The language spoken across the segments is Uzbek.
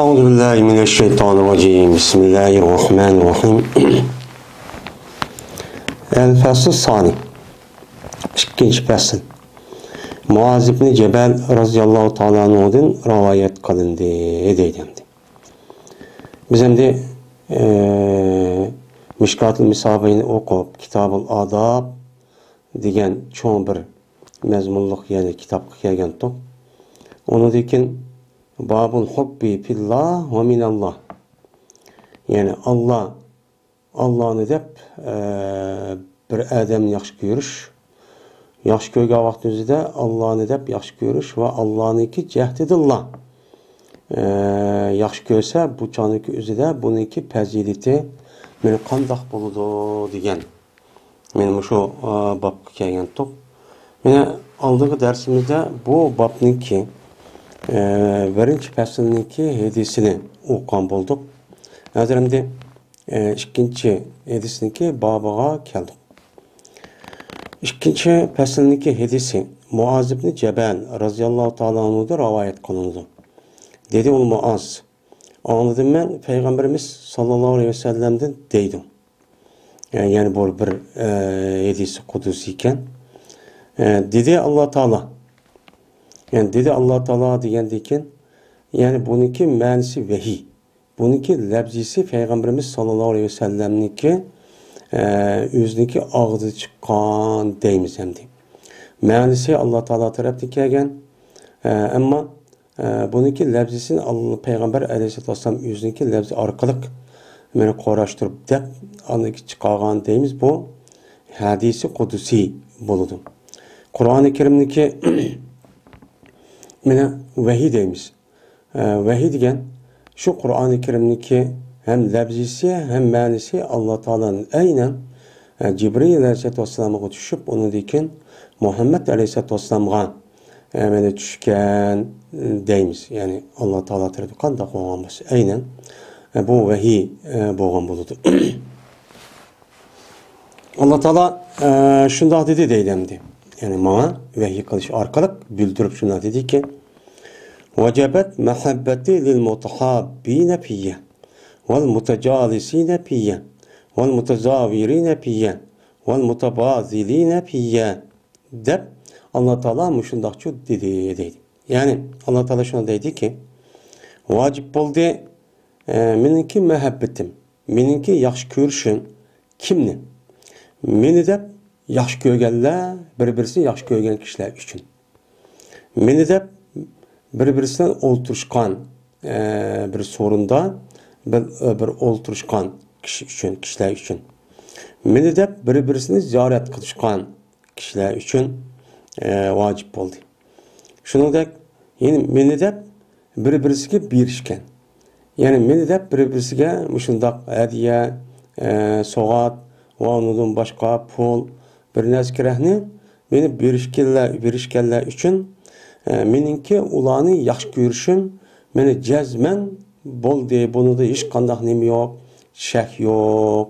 أعوذ بالله من الشيطان الرجيم بسم الله الرحمن الرحيم الفصل الثاني ikkinchi fasl Muaz ibn Jabal radhiyallohu ta'ala anhudan rivoyat qilindi deydi. Biz endi Mishkatul Misabayni o'qib, Kitabul Adab degan cho'ng bir mazmunliq ya'ni kitobga kelgan to'p. Undan keyin Babul hubbi fillah va minallah. Yani Allah'ını deb bir adam yaxshi ko'rish, yaxshi ko'rgan vaqtingizda Allah'ını deb yaxshi ko'rish va Allah'niki jahdidillah. Yaxshi ko'rsa bu choniki o'zida buniki fazilati meni qandoq bo'ladi degan. Men shu babga kelgan to'p. Mana oldingi darsimizda bu babniki birinchi faslniki hadisini o'qigan bo'ldik. Hozir endi ikkinchi hadisniki babiga keldik. İkinci faslniki hadisi Muaz ibn Jabal radhiyallohu ta'ala anhudan rivoyat qilindi. Dedi ul Muaz, anladım ben Peygamberimiz sallallahu aleyhi ve sellem'den deydim. Yani bu bir hadisi kudusi iken. Dedi Allah Teala. Yani dedi Allah Teala degandeken, yani buniki ma'nisi vahiy. Buniki labzisi Peygamberimiz sallallahu aleyhi ve sellem'niki o'ziniki og'zi chiqqan deymiz endi. Ma'nisi Allah Teala tarafdan kelgan, ammo buniki labzisini Allah Peygamber aleyhissalatu vesselam o'ziniki labzi orqali meni qarashtirib deb aniki chiqqan deymiz. Bu hadisi qudusi bo'ladi. Qur'oni Karimniki mana vahiy deymiz. Vahiy degan şu Qur'oni Karimniki hem labzisi hem ma'nisi Allah Teala'nın aynen Cibril aleyhissalatu vesselam'a düşüp onu diken Muhammed aleyhissalatu vesselam'a mana tushgan deymiz. Yani Allah Teala tarafı qanday qilganmiz. Aynen bu vahiy bo'lgan bo'ladi. Allah Teala shunday dedi deydi. Yani bana vahiy qilish orqali bildirib shunday dediki: "Vacibet muhabbeti lil mutahabbina fiyya vel mutacalisine fiyya vel mutazavirine fiyya vel mutabazilina fiyya" deb Allah Teala muşundaqçı dedi. Yani Allah Teala şuna dedi ki: "Vacip bo'ldi meniki muhabbetim, meniki yaxshi ko'rishim kimni? Meni deb yaxshi ko'rganlar, bir-birini yaxshi ko'rgan kishilar uchun. Meni deb bir-birisidan o'ltirishgan bir sorunda bir o'ltirishgan kishi uchun, kishilar uchun. Meni deb bir-birini ziyorat qilishgan kishilar uchun vacip bo'ldi. Shuningdek, ya'ni meni deb bir-birisiga berishgan. Yani meni deb bir-birisiga mushundaq hadiya, so'g'at va undan boshqa pul bir narsalarni meni berishganlar uchun meningki ularni yaxshi ko'rishim meni jazman bo'ldi. Bunida hech qanday nima yo'q, shak yo'q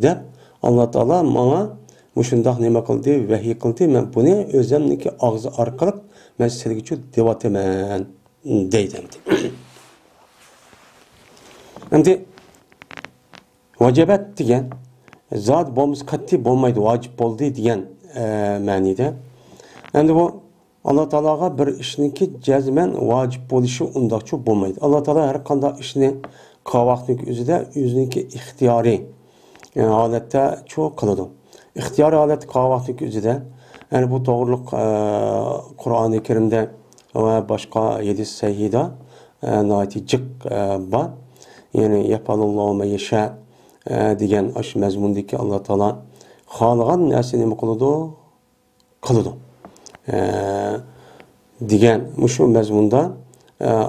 deb Allah Teala menga mushundaq nima qildi, vahiy qildi. Men buni o'zimniki og'zi orqali men sizga devotaman deydi. Endi vajibat degan zot bo'lmasa qat'iy bo'lmaydi, vojib bo'ldi degan ma'noda. Endi bu Allah Teala'ga bir ishniki jazman vojib bo'lishi undaqcha bo'lmaydi. Allah Teala har qanday ishni qilvaqtning o'zida o'ziniki ixtiyoriy holatda cho'q qiladi. İxtiyoriy holat qilvaqtning o'zida, yani bu to'g'riliq Qur'oni Karimda va boshqa hadis sahihda natijiq bor. Yani yapalullahu ma yasha degan aş mazmundaki Allah Teala xohlagan narsani nima qiladi degan shu mazmunda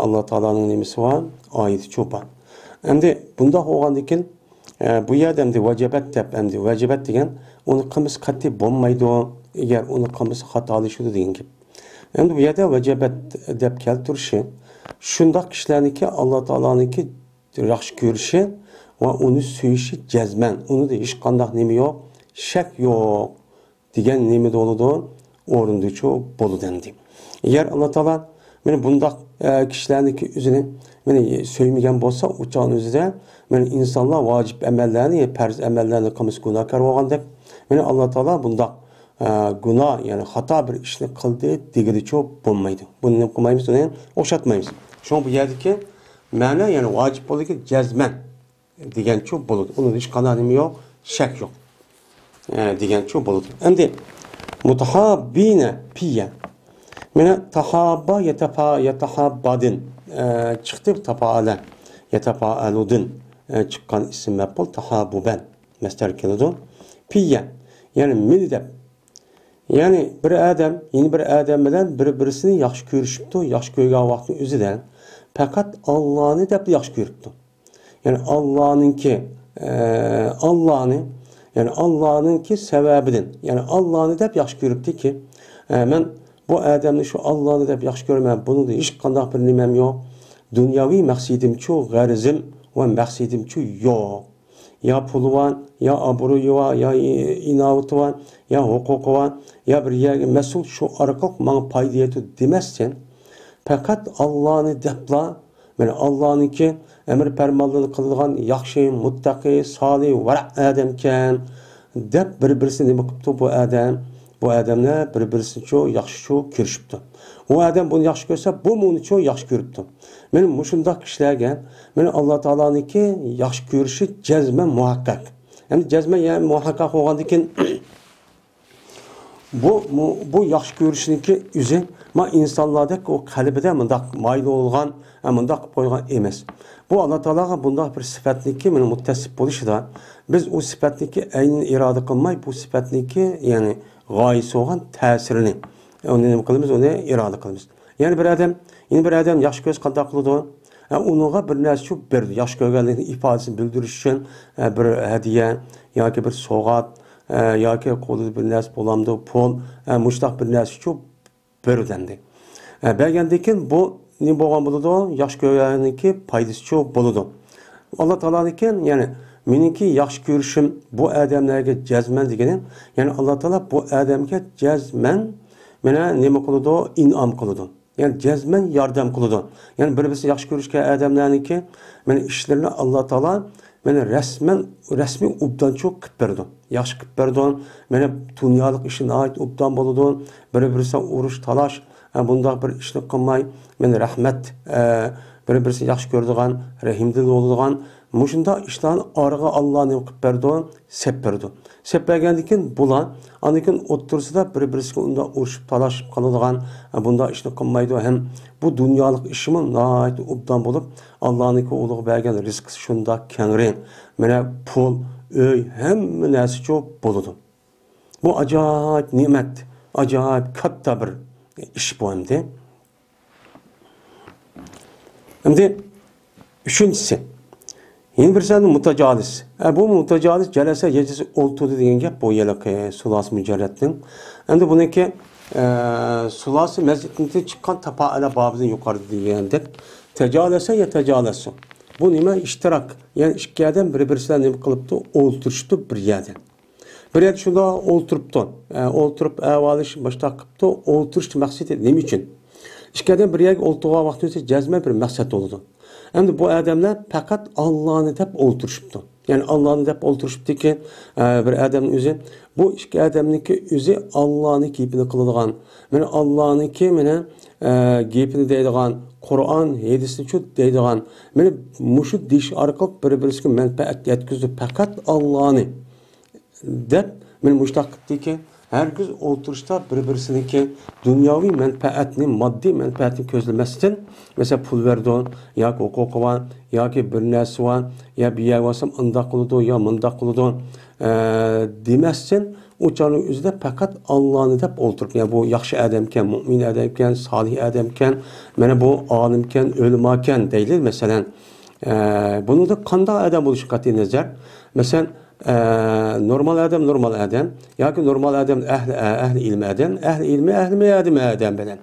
Allah Teala'nın nimasi var, oyati cho'pa. Endi bunda bo'lgandan keyin bu yerda endi vajibat deb endi vajibat degan uni qilmish qat'iy bo'lmaydi, agar uni qilmish xatolashadi degan gap. Endi bu yerda vajibat deb keltirishi shundoq kishilarniki Allah Teala'niki yaxshi ko'rishi va uni suyishi jazman, unida hech qanday nima yo'q, shak yo'q degan nima bo'ladi, o'rindichi bo'ladi endi. Agar Allah Teala meni bundaq kişilərdeki üzünü söyməyən bolsa, uçağın özüdə insanlar vacib əməllərini, pərz əməllərini qılmış günahkar olğandək, Allah Taala bundaq günah, yəni xata bir işni qıldı, degiliçi olmaydı. Bunu nə qılmayımız, onu oxşatmayımız. Şuna bu yerdəki məna, yəni vacib olur ki, cəzmən degen çok buludur. Onun hiç kanalım yok, şek yok. Degen çok buludur. Şimdi mutahabbine piye. Mene tahabba yetahabbadin. Çıktı tafaale. Yetafaaludun. Çıkan isim mef'ul tahabbuben. Mesler keludu. Piye. Yani mildep. Yani bir adam, yeni bir adam bilen birisini yaxşı görüşüptü. Yaxşı görgən vaxtın özüden. Fakat Allah'ını da yaxşı görüptü. Yani Allah'ınki sebebidin. Yani Allah'ını da hep yaxşı görüptü ki ben bu adamı şu Allah'ını da hep yaxşı görmem. Bunu da hiç qandaq bir nimem yok. Dünyavi məqsidim çok, garizim ve məqsidim çok yok. Ya pulu var, ya abruyu var, ya inavutu var, ya hukuku var, ya bir yer mesul şu arkalık bana paydiyeti demezsen fakat Allah'ını depla yani Allah'ınki emir permalını kıldıgan yaxşı, muttaqi, salih, varak adamken dep bir-birisini bakıptı bu adam. Bu adamla bir-birisini çok yaxşı çok görüşüptü. O adam bunu yaxşı görse bu onu çok yaxşı görüptü. Benim muşundaq kişilerge Allah Taala'nınki yaxşı görüşü cezmen muhakkak. Yani cezmen yani muhakkak olgandikin bu yaxşı görüşünki üzü ma insanlardaki o kalbide mındaq maylı olgan, mındaq koygan emas. Bu Allah Teala'ga bundaq bir sifatniki muttesip buluşu da biz o sifatniki aynen irade kılmay bu sifatniki yani gayesi olan tesirini onu ne kılımız onu irade kılımız. Yani bir adam yaxşı göz qandaq kılıdı. Onuğa bir narsa çok berdi. Yaxşı görgənliğini ifadesini bildiriş için bir hediye yoki bir soğat yoki qo'lida bir narsa bo'lamdi, pul, mushtaq bir narsa çok berdendi. Bergandan keyin bu ne bo'lgan bo'ladi? Yaxshi ko'rganiki foydasi çok bo'ladi. Allah Taola'niki yani meniki yaxshi ko'rishim bu odamlarga jazman degani, yani Allah Taolo bu odamga jazman mana nima qiladi? İn'am qiladi. Yani cezmen yardım kılıdı. Yani birisi yaxşı görüşken adamlarınki meni işlerini Allah Taala meni resmi ubdan çok qilib berdi. Yaxşı qilib berdi. Meni dunyolik ishini ait ubdan bo'ladi. Bir-birisi urush, talash, bundaq bir ishni qilmay, meni rahmat, bir-birisi yaxşı ko'radigan, rahimdil bo'ladigan mushunda ishlarni orig'a Alloh nima qilib berdi? Sep berdi. Sep bergandan keyin bular anikin o'ttirsida bir-birisiga unda urushib talashib qoladigan bunda ishni qilmaydi ham bu dunyolik ishimi nihoyat obdan bo'lib Allohniki ulug' bergan rizqi shunda kengri mana pul uy hamma narsa ko'p bo'ladi. Bu ajoyib ne'mat, ajoyib katta bir ish bu endi. Endi uchinchisi yeni bir sene mutacalis. Bu mutacalis celese gecesi oltudu deyen gap bu yelek sulas mücerrettin. Hem de bununki sulası mezzetinde çıkan tapaala babının yukarıda diyendek. Tecalese ya tecalesu. Bu nime iştirak. Yani iki adam birbirisiyle nime kılıptı, olturuştu bir yerden. Bir yer şunda olturuptu. Olturup evvaliş başta kıptı, olturuştu maksidi nime için? İki adam bir yer oltuğa vaktinde cezme bir maksat oldu. Hem de bu adamlar fakat Allah'ını hep olturuşuptu. Yani Allah'ını hep olturuşuptu ki bir adamın özü bu iki adamınki özü Allah'ını giyipini kıladigan. Yani Allah'ını ki giyipini deydigan, Kur'an, hadisini çok deydigan. Yani muşu diş arkalık bir-birisine menfaat yetkizdi. Fakat Allah'ını dep muştaq etdi ki herkes oturuşta bir-birisiniki dünyavi menfaatini, maddi menfaatini közlemesinden mesela pul verdi ya hukuku var, ya ki bir nersi var, ya bir yer varsam ındak kılıdı, ya mındak kılıdı demezsen uçanın üzerinde fakat Allah'ını hep oturup yani bu yaxşı adamken, mümin adamken, salih adamken, yani bu alimken, ölümaken değil mesela bunu da kanda adam oluşu katı nazar. Mesela normal adam ya ki normal adam ehli ilmi adam, ehli ilmi adam bilen.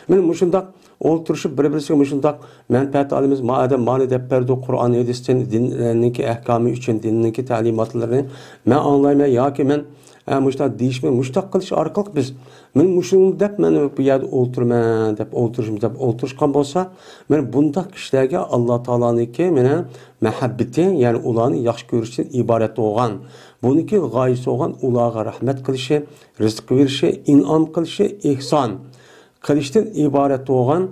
Men muşundaq olturuşup bir-birisiga muşundaq menfaat alimiz ma adam mani dep berdi Kur'an hadisden dinninki ahkamı üçün dinninki ta'limatlarini men anlayma ya ki men muşta değişme, muşta kılış arkalık biz. Men muşunu dep men bu yerde oturman dep oturuşum dep oturuşkan bolsa, men bundaq kişilerge Allah Taala'nınki mene muhabbeti, yani ularni yaxshi ko'rishdan iborat bo'lgan. Buniki g'oyasi bo'lgan ularga rahmat qilishi, rizq berishi, in'om qilishi, ihson qilishdan iborat bo'lgan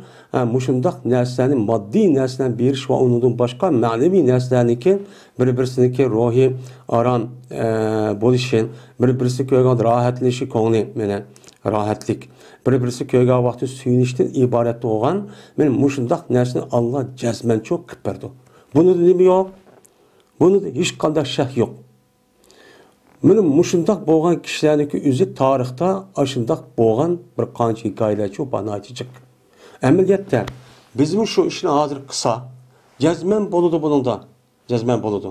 mushundaq narsalarni moddiy narsalarni berish va undan boshqa ma'naviy narsalarniki bir-birisiniki ruhiy aram bo'lishi, bir-birisi ko'rgan rohatlanishi, ko'ngli mena rohatlik, bir-birisi ko'rgan vaqtda suyunishdan iborat bo'lgan men mushundaq narsani Alloh jazman cho'q qilib berdi. Buni nima yo'q? Buni hech qanday shak yo'q. Mana mushundaq bo'lgan kishilarniki o'zi tarixda ashundaq bo'lgan bir qancha hikoyalar cho'q banochiq. Amaliyotda bizmi shu ishni hozir qilsa, jazman bo'ladi buningda. Jazman bo'ladi.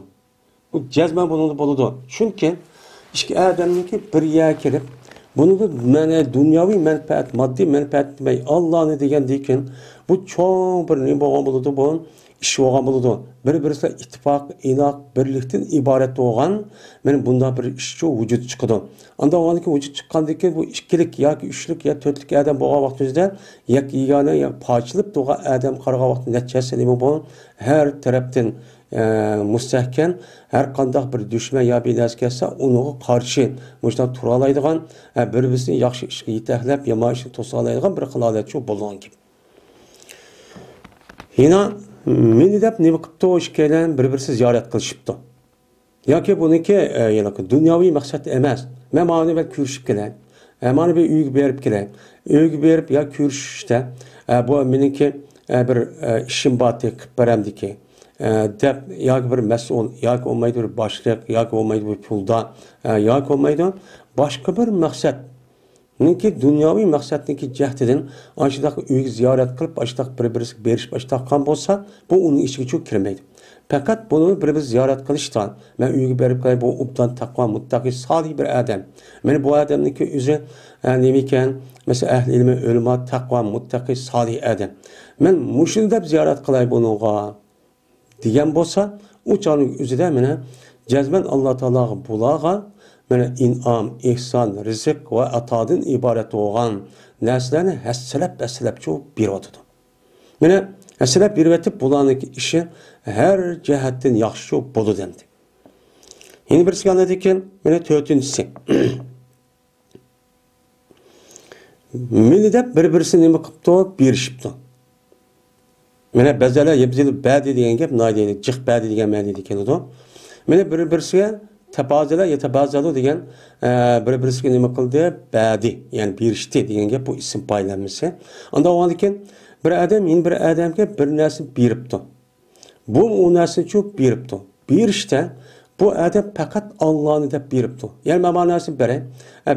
Bu jazman bo'ladi. Chunki ikki odamniki bir yerga kelib, buni mana dunyoviy manfaat, moddiy manfaat demay Allohni degandan bu cho'ng bir nima bo'lgan bo'ladi bu. İş olgan buludu. Bir-birisi ittifak, inoq, birlikten ibaret olgan, men bunda bir işçi vücut çıkıdı. Anda o anki vücut çıkkandan keyin bu ikkilik yoki uchlik yo to'rtlik adam bo'lgan vaqtimizda yak yegona yo pochilib turgan adam qaragan vaqt natijasi nima bu? Har tarafdan mustahkam, har qanday bir dushman yo binas kelsa, unuga qarshi mushta tura oladigan, bir-birini yaxshi ishga yetaklab, yomon ishni to'sa oladigan bir qilolatchi bo'lgan gibi. Yine meni deb nima qilibdi o'sha kelan bir-birisi ziyorat qilishibdi. Yoki buniki dunyoviy maqsad emas. Men mana bir ko'rishib kelay. Mana bir uyga berib kelay. Uyga berib yo ko'rishishda bu meniki bir ishim bor deb beramdiki. Deb yoki bir mas'ul, yoki olmaydi bir boshliq, yoki olmaydi bir pulda, yoki olmaydi boshqa bir maqsad. Niki dunyoviy maqsadniki jahdidan ashidaq uyga ziyorat qilib, ashidaq bir-birisiga berish boshlagan bo'lsa, bu uning ishiga cho'k kirmaydi. Faqat buni bir-bir ziyorat qilishdan, men uyga berib qo'yay, bu ubdan taqvo, muttaqi, solih bir odam. Meni bu odamniki o'zi nima ekan? Masalan, ahli ilm, ulamo, taqvo, muttaqi, solih odam. Men mushuni deb ziyorat qilay buningga degan bo'lsa, u chog'ning o'zida meni jazman Alloh taologa bularga mana in'om, ihson, rizq va atodan iborat bo'lgan narsalarni hassalab cho'p beryotdi. Mana hassalab beryotib bularniki ishi har jihatdan yaxshi bo'ladi endi. Yana birisi qanday mana to'rtinchisi. Meni deb bir-birisini nima qilibdi, berishibdi. Mana bazalar yebzil badi degan gap, noydi, jiq badi degan ma'noda keladi. Mana bir-birisiga tabazalar yetabazalu degan bir-birisiga nima qildi? Badi, ya'ni berishdi degan gap bu ism paylanmasi. Unda o'g'anlikin bir odam men bir odamga bir narsa beribdi. Bu u narsani cho'p beribdi. Berishda bu odam faqat Allohni deb beribdi. Ya'ni ma'nosini beray.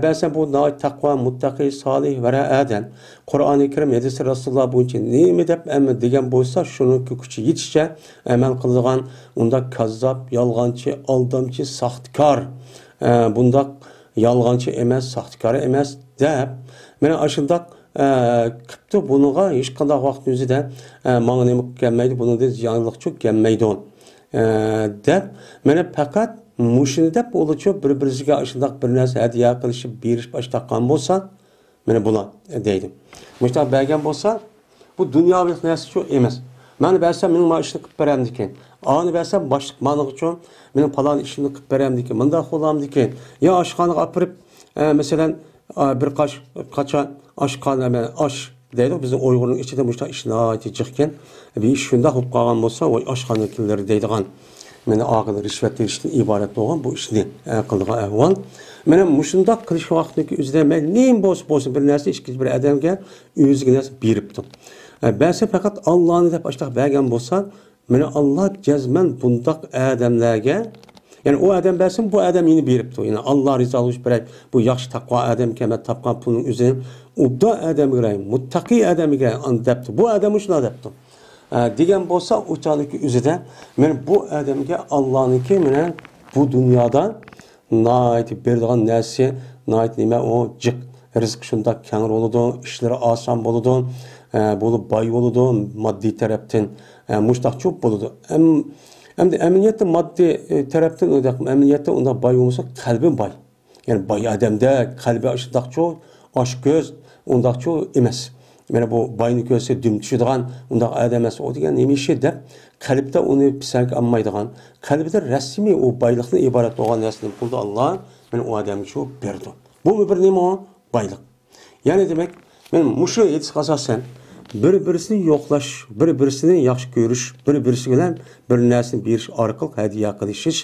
Ba'zan bu taqvo, muttaqi, solih va odam Qur'oni Karim hadis Rasululloh bo'yicha nima deb degan bo'lsa, shuni kuchi yetishcha amal qiladigan unda kazzob, yolg'onchi, aldamchi, saxtkor, bunda yolg'onchi emas, saxtkor emas deb mana ashundaq qilibdi. Buniga hech qanday vaqt o'zida menga nima kelmaydi, buningda ziyonliq cho'k kelmaydi deb mana faqat mushuni deb o'lichi bir-biriga ashundaq bir narsa hadiya qilishib berish boshlagan bo'lsa, mana bular deydi. Mushta bergan bo'lsa, bu dunyoviy narsa shu emas. Meni bersam mening mana ishni qilib beramdikan. Ani bersam boshliq meni uchun mening falon ishimni qilib beramdikan. Bunda qo'lamdikan. Yo oshxonaga olib kirib, masalan, bir qacha oshxona osh deydi. Bizning Uyg'urning ichida mushta ishni jiqkan. Bir ish shunda qilib qolgan bo'lsa, voy oshxonachilar deydigan. Meni og'ir rishvat berishdan iborat bo'lgan bu ishni qilgan ahvol. Mana mushundaq qilish vaqtidagi o'zida men nim bo'lsa bir narsa ikkinchi bir odamga o'ziga narsa beribdi. Ba'zi faqat Allohni deb ashtaq bergan bo'lsa, mana Alloh jazman bundaq odamlarga, ya'ni u odam bersin, bu odam meni beribdi. Ya'ni Alloh rizolik berib, bu yaxshi taqvo odam kamat topgan pulning o'zini ubda odamga, muttaqi odamga debdi. Bu odam shuna debdi. Degan bo'lsa, o'chalik o'zida men bu odamga Allohniki mana bu dunyoda nayt berdigan narsa, nayt nima o jiq rizq shunda keng bo'ladi, ishlari oson bo'ladi, bo'lib boy bo'ladi, moddiy tarafdan mushtaq cho'p bo'ladi. Endi amaliyotda moddiy tarafdan o'ylab, amaliyotda unda boy bo'lsa qalbi boy. Yani bay adamda kalbi aşındakçı, aşk göz, ondakçı emas. Mana bu bayni ko'rsa dum tushadigan undaq odam emas. O degan nima ishi deb qalbda uni pisand olmaydigan, qalbida rasmiy u boylikdan iborat bo'lgan narsani qildi Alloh, mana u odamga shu berdi. Bu bir nima? Boylik. Ya'ni demak, men mushu aytishga asosan bir-birisini yo'qlash, bir-birisini yaxshi ko'rish, bir-birisi bilan bir narsani berish orqali hadiya qilishish,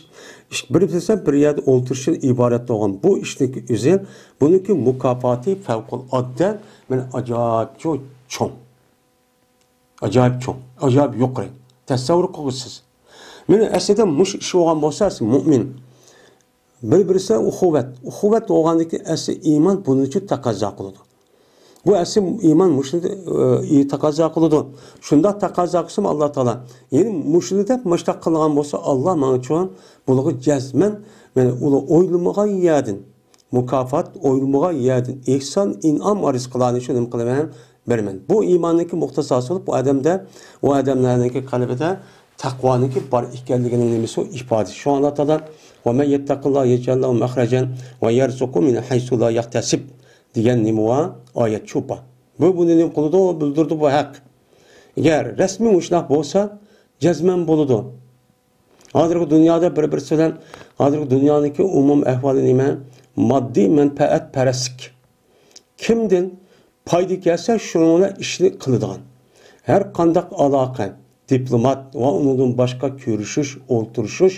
bir-birisidan bir yerda o'ltirishdan iborat bo'lgan bu ishniki o'zi, buniki mukofoti favqulodda, mana ajoyib cho'ng. Ajoyib cho'ng, ajoyib yuqori. Tasavvur qilasiz. Meni aslida mush ish bo'lgan bo'lsa, mu'min bir-birisiga uxuvat bo'lganligi asli iymon buning uchun taqozo qiladi. Bu asli iymon mushuni taqozo qiladi. Shunda taqozo qilsa Alloh taolo, ya'ni mushuni deb mashtaq qilgan bo'lsa, Alloh menga uchun bularga jazman, mana ular o'ylamagan yerdan mukofot, o'ylamagan yerdan ihson, in'om ariz qilani shuni nima qilaman, beraman. Bu iymonniki muxtasasi bo'lib, bu odamda, u odamlarningki qalbida taqvoniki bor ekanligini nimasi ifoda. Shu Alloh taolo va men yattaqilloha yaj'allahu makhrajan va yarzuqu min haythu la yahtasib degan nima oyat cho'pa. Bu buni nim qildi, bildirdi bu haq. Agar rasmiy ushnaq bo'lsa, jazman bo'ladi. Hozirgi dunyoda bir-birisi bilan hozirgi dunyoniki umum ahvoli nima? Moddiy manfaat parastlik. Kimdan foyda kelsa, shuni ishni qiladigan. Har qanday aloqa, diplomat va undan boshqa ko'rishish, o'ltirishish,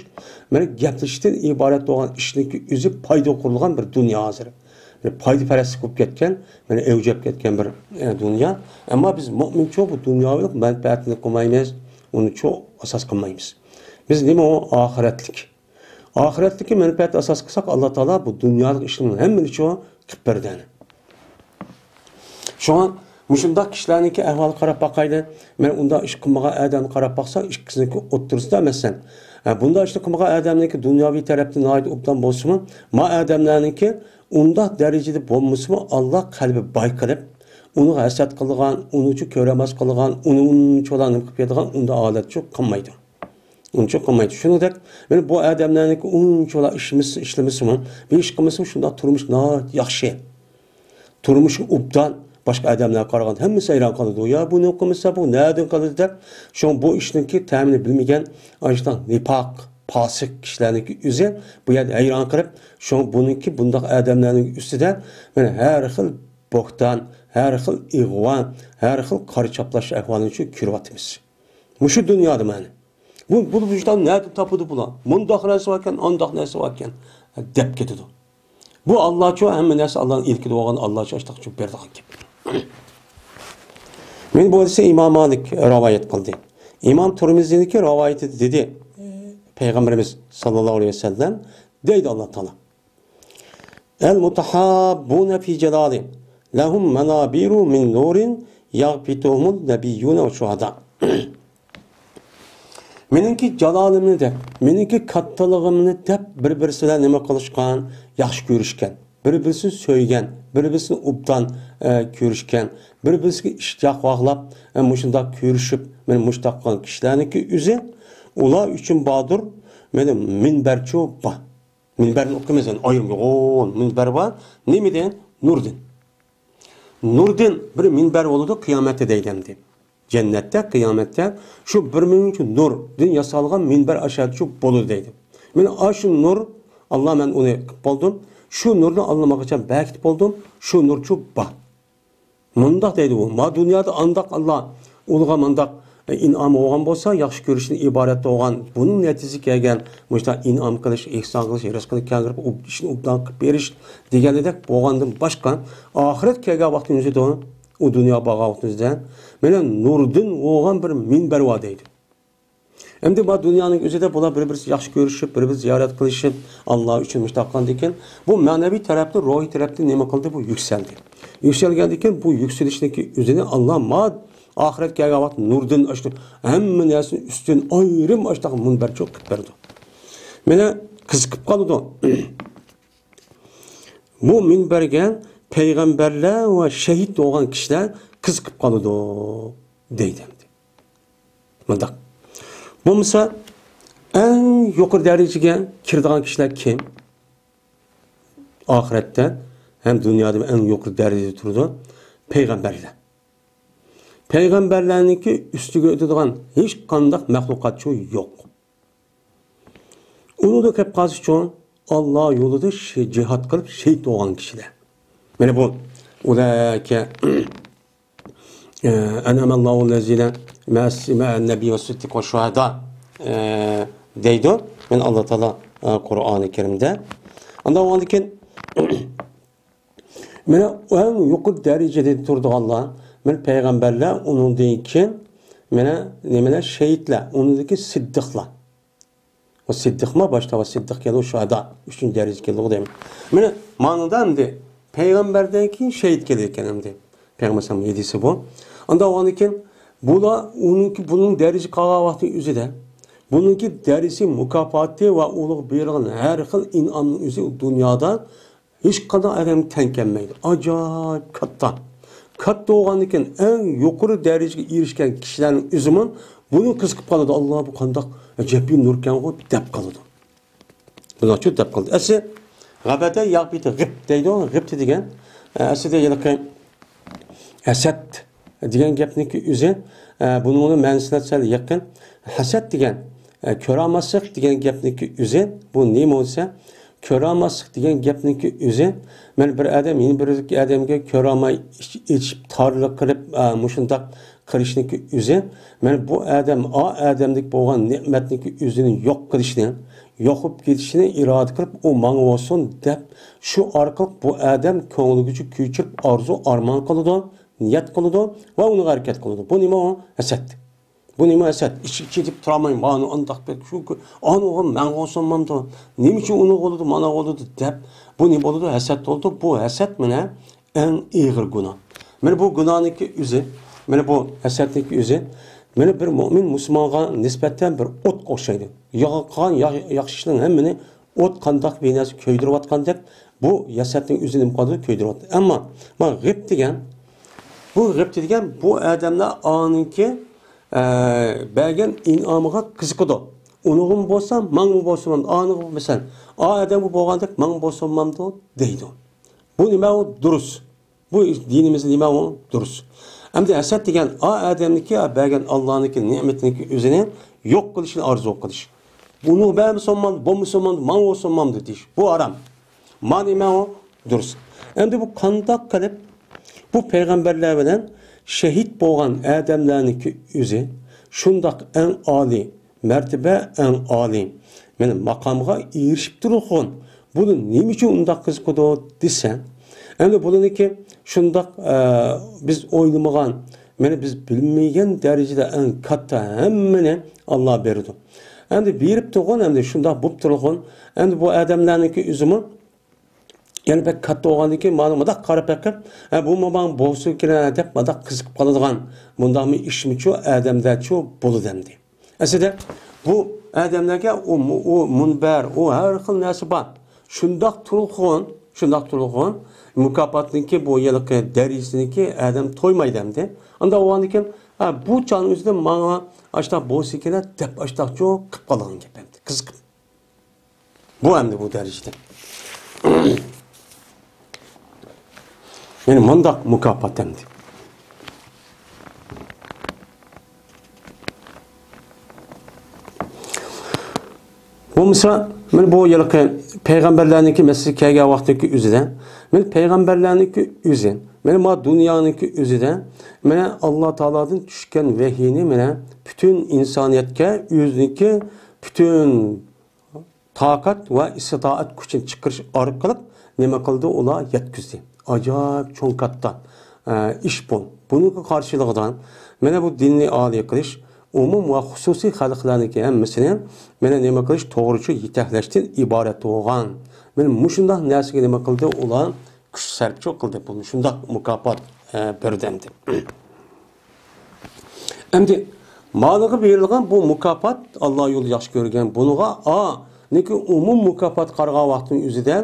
mana gaplashishdan iborat bo'lgan ishniki o'zi foyda qurilgan bir dunyo hozir. Foyda parastlik bo'lib ketgan, mana evjab ketgan bir dunyo. Ammo biz mo'mincha bu dunyoviy manfaatni qilmaymiz, uni cho'q asos qilmaymiz. Biz nima o oxiratlik. Oxiratlikka manfaat asos qilsak, Alloh taolo bu dunyolik ishlarni hammani cho'q qilib berdi. Şu an mushundaq kishilarniki ahvoli qarab boqaydi. Men unda ish qilmagan odamni qarab boqsak, ikkisiniki o'ttirisida emassan. Bunda ish qilmagan odamniki dunyoviy tarafdan noyid obdan bo'lsa-mu, ma odamlarniki unda darajada bo'lmasa-mu, Alloh qalbi boy qilib, uni hasad qilgan, uni uchun ko'ramas qilgan, uni cho'lanib qilib ketgan, unda holat yo'q qilmaydi. Uncha qilmaydi. Shuningdek, men bu odamlarniki uncha ishlamasa-mu, bir ish qilmasa, shunda turmush yaxshi. Turmush obdan başka adamlar qaragan hammasi hayron qoladi. Ya bu ne qilmasa bu nereden qiladi deb, şu bu ishniki ta'minni bilmagan, ajdan nifoq, fosiq kishilarniki o'zi bu yerda hayron qilib, şu buniki bundaq odamlarning ustida mana har xil bo'xton, har xil ig'vo, har xil qarichaplash ahvolini ko'ryapmiz. Mushu dunyoda mana. Bu vicdan nereden tapıdı bular? Mundaq narsa varken, ondaq narsa varken deb ketadi. Bu Allah cho hamma narsa Allohning ilki bo'lgan Alloh cho ashtaq cho berdigan gap. Men bu ise İmam Malik rivayet qildi. İmam Tirmizi'ninki rivayet dedi. Peygamberimiz sallallahu aleyhi ve sellem deydi Allah Teala. El mutahabbuna fi celali lahum manabiru min nurin yaghbituhumul nabiyyuna ve şuhada. Meninki jalalimni deb, meninki kattalığımni deb bir-birisiyle nima qilishgan, yaxshi ko'rishgan, bir-birisini so'ygan, bir-birisini obdan ko'rishgan, bir-birisiga ishtiyoq bog'lab, mushundaq ko'rishib, men mushtaqgan kishilarniki o'zi ular uchun bodur, meni minbarchi bor. Minbarni o'qimasan, oyim yo'q, minbar bor. Nimidan? Nurdan. Nurdan bir minbar bo'ladi qiyomatda deydi. Cennette, kıyamette şu bir minut nurdan yasalgan minber aşağı şu bolu deydi. Men aşu nur Allah men onu buldum. Şu nurni anlamak için bekit buldum. Şu nur şu ba. Mundaq deydi bu. Ma dünyada andaq Allah ulga mandaq in'am olgan bolsa, yaxshi ko'rishdan iborat bo'lgan, buning natijasi kelgan, mushta in'am qilish, ihson qilish, rizqni keltirib, ishni obdan qilib berish deganidek bo'lgandan boshqa oxirat kelgan vaqtingizda o dünya bağavtınızda mena nurdan olgan bir minber var deydi. Endi bu dünyanın özü de bular bir-birisi yaxshi ko'rishib, bir-birisi ziyorat qilishib, Allah uchun mushtaqlan ekan, bu ma'naviy tarafda, ruhiy tarafda nima qildi? Bu yuksaldi. Yuksalgan ekan, bu yukselishniki o'zini Allah ma oxirat kelgan vaqt nurdan ashtu hamma narsani ustun ayrim ashtaq minber cho'q qilib berdi. Mena qiziqib qoldi. Bu minberga peygamberler ve şehit olan kişiler kızıkıp kalıdı deydi. Mındak. Bu mesela en yukarı dereceye kirdiğin kişiler kim? Ahirette hem dünyada en yukarı derecede turdu. Peygamberler. Peygamberlerinki üstüge ötüdüğün hiç kandak mahlukatçı yok. Onu da hep karşı çoğun Allah yolunda cihat kılıp şehit olan kişiler. Yani bu ulaike enamallahu lezine ma'an nebi ve sıddık ve şuhada deydi. Ben Allah Teala Kur'an-ı Kerim'de. Ondan sonra mene en yukarı derecede turdu Allah. Men peygamberler onun deyken mene şehitler, onundaki siddiqlar. O siddiqma başta o siddiq geldi o şuhada. Üçüncü derece geldi o demek. Mene manada hem de peygamberden ki şehit gelirken hem de. Peygamberin yedisi bu. Ondan sonra bunun derece kalan vakti üzere. Bununki derisi mukafatı ve uluq buyurgan her xil inamın üzeri dünyada hiç kadar adam tenkenmeydi. Acayip katta. Katta olan iken en yukarı dereceye erişken kişilerin üzümün bunu kızıkıp kalırdı. Allah bu kandak cepbi nurken o dep kalırdı. Buna çok dep kalırdı. Esi gabete yakbiti gıp deydi o. Gıp dediğen esi de yılkı haset diyen gepniki üzeri bunun mensinet yakın haset diyen köramasık diyen gepniki üzeri bu neyim olsa köramasık diyen gepniki üzeri men bir adam yeni bir adamga körama içip tarlık kılıp muşundak kırışniki üzeri men bu adamdik boğan nimetniki üzeri yok kılışını yokup gidişini irade kılıp o mağı olsun dep şu arkalık bu adam koğulu gücü küçülüp arzu arman kılıdı niyet kılıdı ve onu hareket kılıdı. Bu neyim o? Haset. Bu nima esat? İçi dip turamayın. Bana andak bek şu onu oğlum ben olsam da nima için onu oldu bana oldu dep bu nima oldu haset oldu. Bu haset mene en ağır günah. Mene bu günahınki üzü. Mene bu hasetniki üzü. Mene bir mümin Müslümana nispetten bir ot oşaydı. Yağan yaxşılığın hemmini ot kandak beynesi köydürüp atkan dep bu hasetnin üzünün kadı köydürüp attı. Ama bak gıp degen bu adamlar anınki belgen inamıga kızıkıdı. Onuğum bolsam, maňmy bolsam, anygy mesela, adam bu bolgandak maň bolsamam da deydi. Bu nima o durus. Bu dinimizde nima o durus. Hamda haset degen adamniki belgen Allah'nınki nimetniki üzerine yok kılışını arzu kılış. Bunu ben musulman, bu musulman, maň bolsamam da deyiş. Bu aram. Ma nima o durus. Hamda bu kandak kalıp bu peygamberler bilen şehit bolgan adamlarniki üzü şundak en ali mertebe en ali menin makamıga erişip durğun bunu nime üçün undak kızıkıdı desen endi bununki şundak biz oynamagan biz bilmeyen derecede en katta hemmene Allah berdi endi berip turğun endi şundak bulup turğun endi bu adamlarniki üzümü yani pek katta olgandan keyin mana madak qarap bakıp bu maban bolsun kerak dep madak kızıkıp kaladigan bundaqmy işmiço adamdaço bolu demdi. Aslida bu adamlarga o munbar o har xil narsa bor. Şundaq turulğun mukopotniki bu yilqi derisiniki adam toymaydi demdi. Anda olgandan keyin bu çağın üzerinde mana aşta bolsun kerak dep aştaqço qıp qalgan gep demdi. Kızıkıp. Bu endi bu derecede. Yani mandak mukafat demdi. Bu misal men bu yılki peygamberlerinki mesele kelgen vaqtdaki üzüde men peygamberlerinki üzü men ma dünyanınki üzüde men Allah Taala'dan düşken vehiyini men bütün insaniyetke yüzniki bütün takat ve istitaat gücün çıkırış arkalık nima qildi ular yetkizdi. Acayip çoğun katta iş bu. Bunun karşılığından mene bu dinni âli kılış umum ve hususi halklarınki hemmesini mene nima qilish to'g'richa yetaklaşdan iborat bo'lgan. Men mushundaq narsaga nima qildi ular kuch sarf qildi. Buni shundaq mukofot berdi. Endi maliga berilgan bu mukofot Alloh yo'li yaxshi ko'rgan. Bunuga neki umum mukofot qargan vaqtning o'zida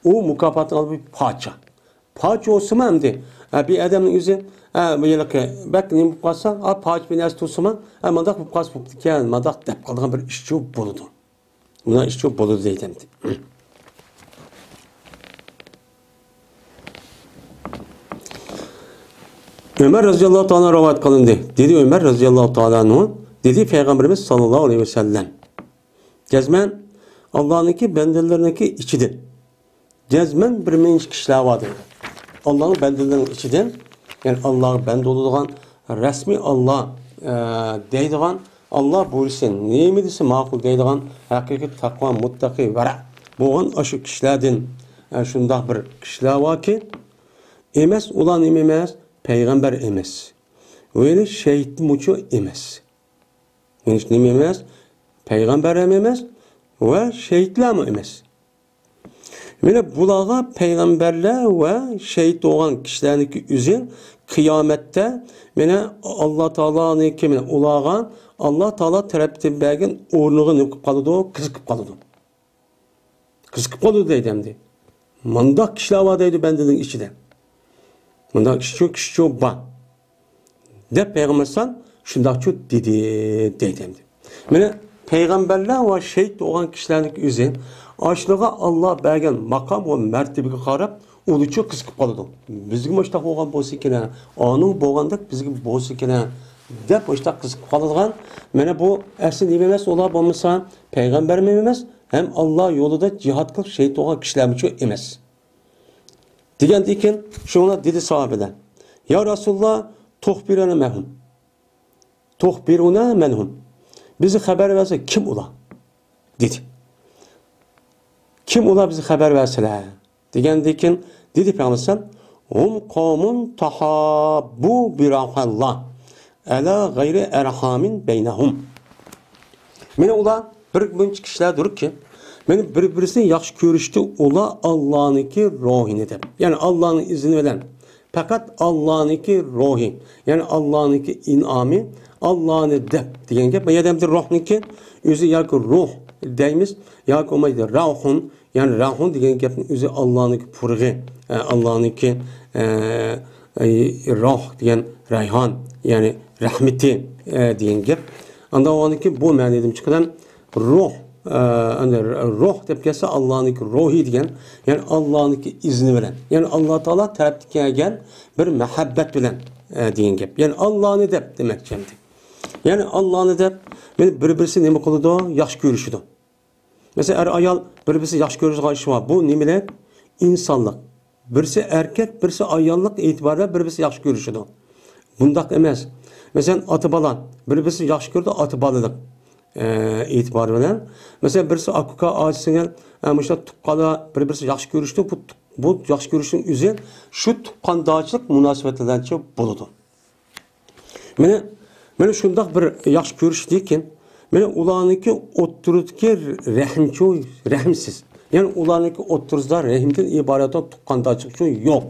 u mukofotni olib pocha. Pocha olsa endi bir odamning o'zi bu bak nima bo'lib qolsa, poch bir narsa tursam, mandaq bo'lib qolsa bo'pti ekan, mandaq deb qolgan bir ishchi bo'ladi. Buna ishchi bo'ladi deydi. Ömer radıyallahu ta'ala rivayet kılındı. Dedi Ömer radıyallahu ta'ala dedi Peygamberimiz sallallahu aleyhi ve sellem. Cezmen Allah'ınki bendelerinki içidir. Cezmen bir menç kişiler vardır. Allah'ın bendelerinin içidir. Yani Allah'ın bende olduğundan resmi Allah deydiğen Allah buyursun. Neymi dese makul deydiğen hakiki takva muttaki vera. Boğan aşı kişilerden şundak bir kişiler var ki emes ulan emes peygamber emes. Öyle şehit muçu emes. Yani ne emes? Peygamber emes ve şehitler mi emes? Böyle bulağa peygamberler ve şehit olan kişilerin üzerine kıyamette Allah Teala'nın kimine ulağa Allah Teala tarafından belgen orluğu ne kalıdı, kızıkıp kalıdı. Kızıkıp kalıdı deydimdi. Mandak kişiler var deydi bendenin içinde. Mandak kişi çok var. De peygambersen şundak çok dedi deydimdi. Böyle peygamberler ve şehit olan kişilerin üzerine açlığa Allah belgen makam ve mertebeye karab uluçu kızıkıp kalıdı. Bizim başta olan bozu kene, onun boğandak bizim bozu kene de başta kızıkıp kalıdığan, mene bu aslında dememez ola bulmasa peygamber mi emez, hem Allah yolunda cihat kılıp şehit olan kişiler için emez. Diyen diken şuna dedi sahabeler. Ya Resulullah tuhbirana mehum. Tuhbiruna menhum. Bizi haber verse kim ola? Dedi. Kim ola bizi haber verseler? Diyen diken dedi Peygamber kavmun tahabbu birahallah ala gayri erhamin beynehum. Mene ola bir kişiler durur ki meni bir-birisini yaxşı görüştü ola Allah'ınki ruhini de. Yani Allah'ın izni veren. Fakat Allah'ınki ruhi. Yani Allah'ınki inami Allah'ını de diyen gep. Ya demdir ruhniki özü ya ki ruh deyimiz ya ki olmaydı rahun yani rahun diyen gepin özü Allah'ınki fırgı. Allah'ınki ruh diyen rayhan yani rahmeti diyen gep. Anda o anki bu manadım çıkan ruh ruh deb kelsa Allah'ınki ruhi degan, yani Allah'ınki izni bilen. Yani Allah Teala tarafdan kelgan bir muhabbet bilen degan gap. Yani Allah'ını deb demakçimdi. Yani Allah'ını deb bir-birisi nima qiladi? Yaxshi ko'rishidi. Mesela ayol bir-birisi yaxshi ko'rishgan ish bor. Bu nimalar? İnsanlık. Birisi erkek, birisi ayollik e'tiborida bir-birisi yaxshi ko'rishidi. Bundaq emas. Mesela ota bola bir-birisi yaxshi ko'rdi, ota bolalik itibar bilen. Mesela birisi akuka ağacısına mesela tuqqala bir-birisi yaxshi ko'rishdi. Bu yaxshi ko'rishning o'zi shu tuqqandorchilik munosabatlardan bo'ladi. Mana shundoq bir yaxshi ko'rish lekin mana ularniki o'ttiridagi rahmsiz. Yani ularniki o'ttirizda rahmdan iborat tuqqandorchilik uchun yo'q.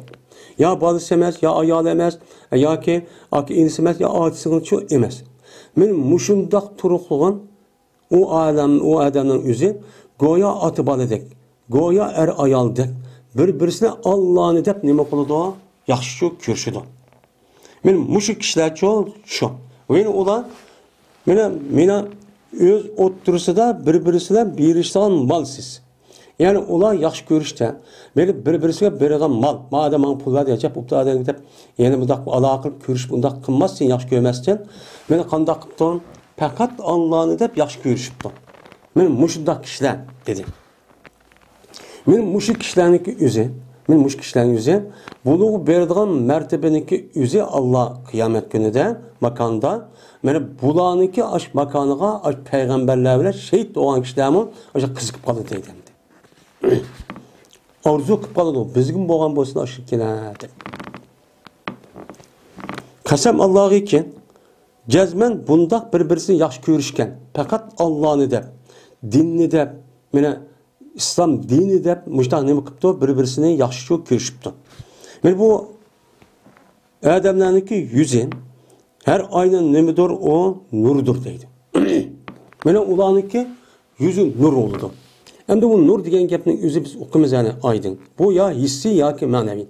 Ya bolasi emas, ya ayol emas, yoki inisi emas, ya ojisi uchun emas. Men mushundoq turuqlig'in o adamın özü goya atı baladek, goya ayaldek, bir-birisine Allah'ını dep nima qiladi? Yaxshi ko'rishidi. Men mushuk kishilar shu. Ve ular mena öz o'ttirisida bir-birisidan berishdan malsiz. Yani ular yaxshi ko'rishda, bir-birisiga bergan mal, madem men pul berdi, jab uptadan deb, yani bundaq aloqa qilib ko'rish bundaq qilmassan, yaxshi ko'rmasdan, meni qanday qildim? Fakat Allah'ını dep yaxshi ko'rishibdi. Men mushundaq kishilar dedi. Men mushuk kishilarniki o'zi, buluğu berdigan mertebeniki o'zi Allah kıyamet günüde makanda, meni bulaniki aş makaniga aş peygamberler bilan şehit olan kishilarmi aş qiziqib qoldi deydi. Arzu qilib qoldi. Bizga bo'lgan bo'lsa aş keladi. Qasam Allohga ekan Cezmen bundaq bir-birisini yaxshi ko'rishgan. Fakat Allah'ını deb, dinni deb, meni İslam dini deb mushtaq nima qilibdi? Bir-birisini yaxshi ko'rishibdi. Men bu odamlarniki yuzi her aynan nimadir o nurdur deydi. Meni ularniki yuzi nur oldu. Endi bu nur degan gapning o'zi biz o'qimiz yani aydın. Bu ya hissi yoki ma'naviy.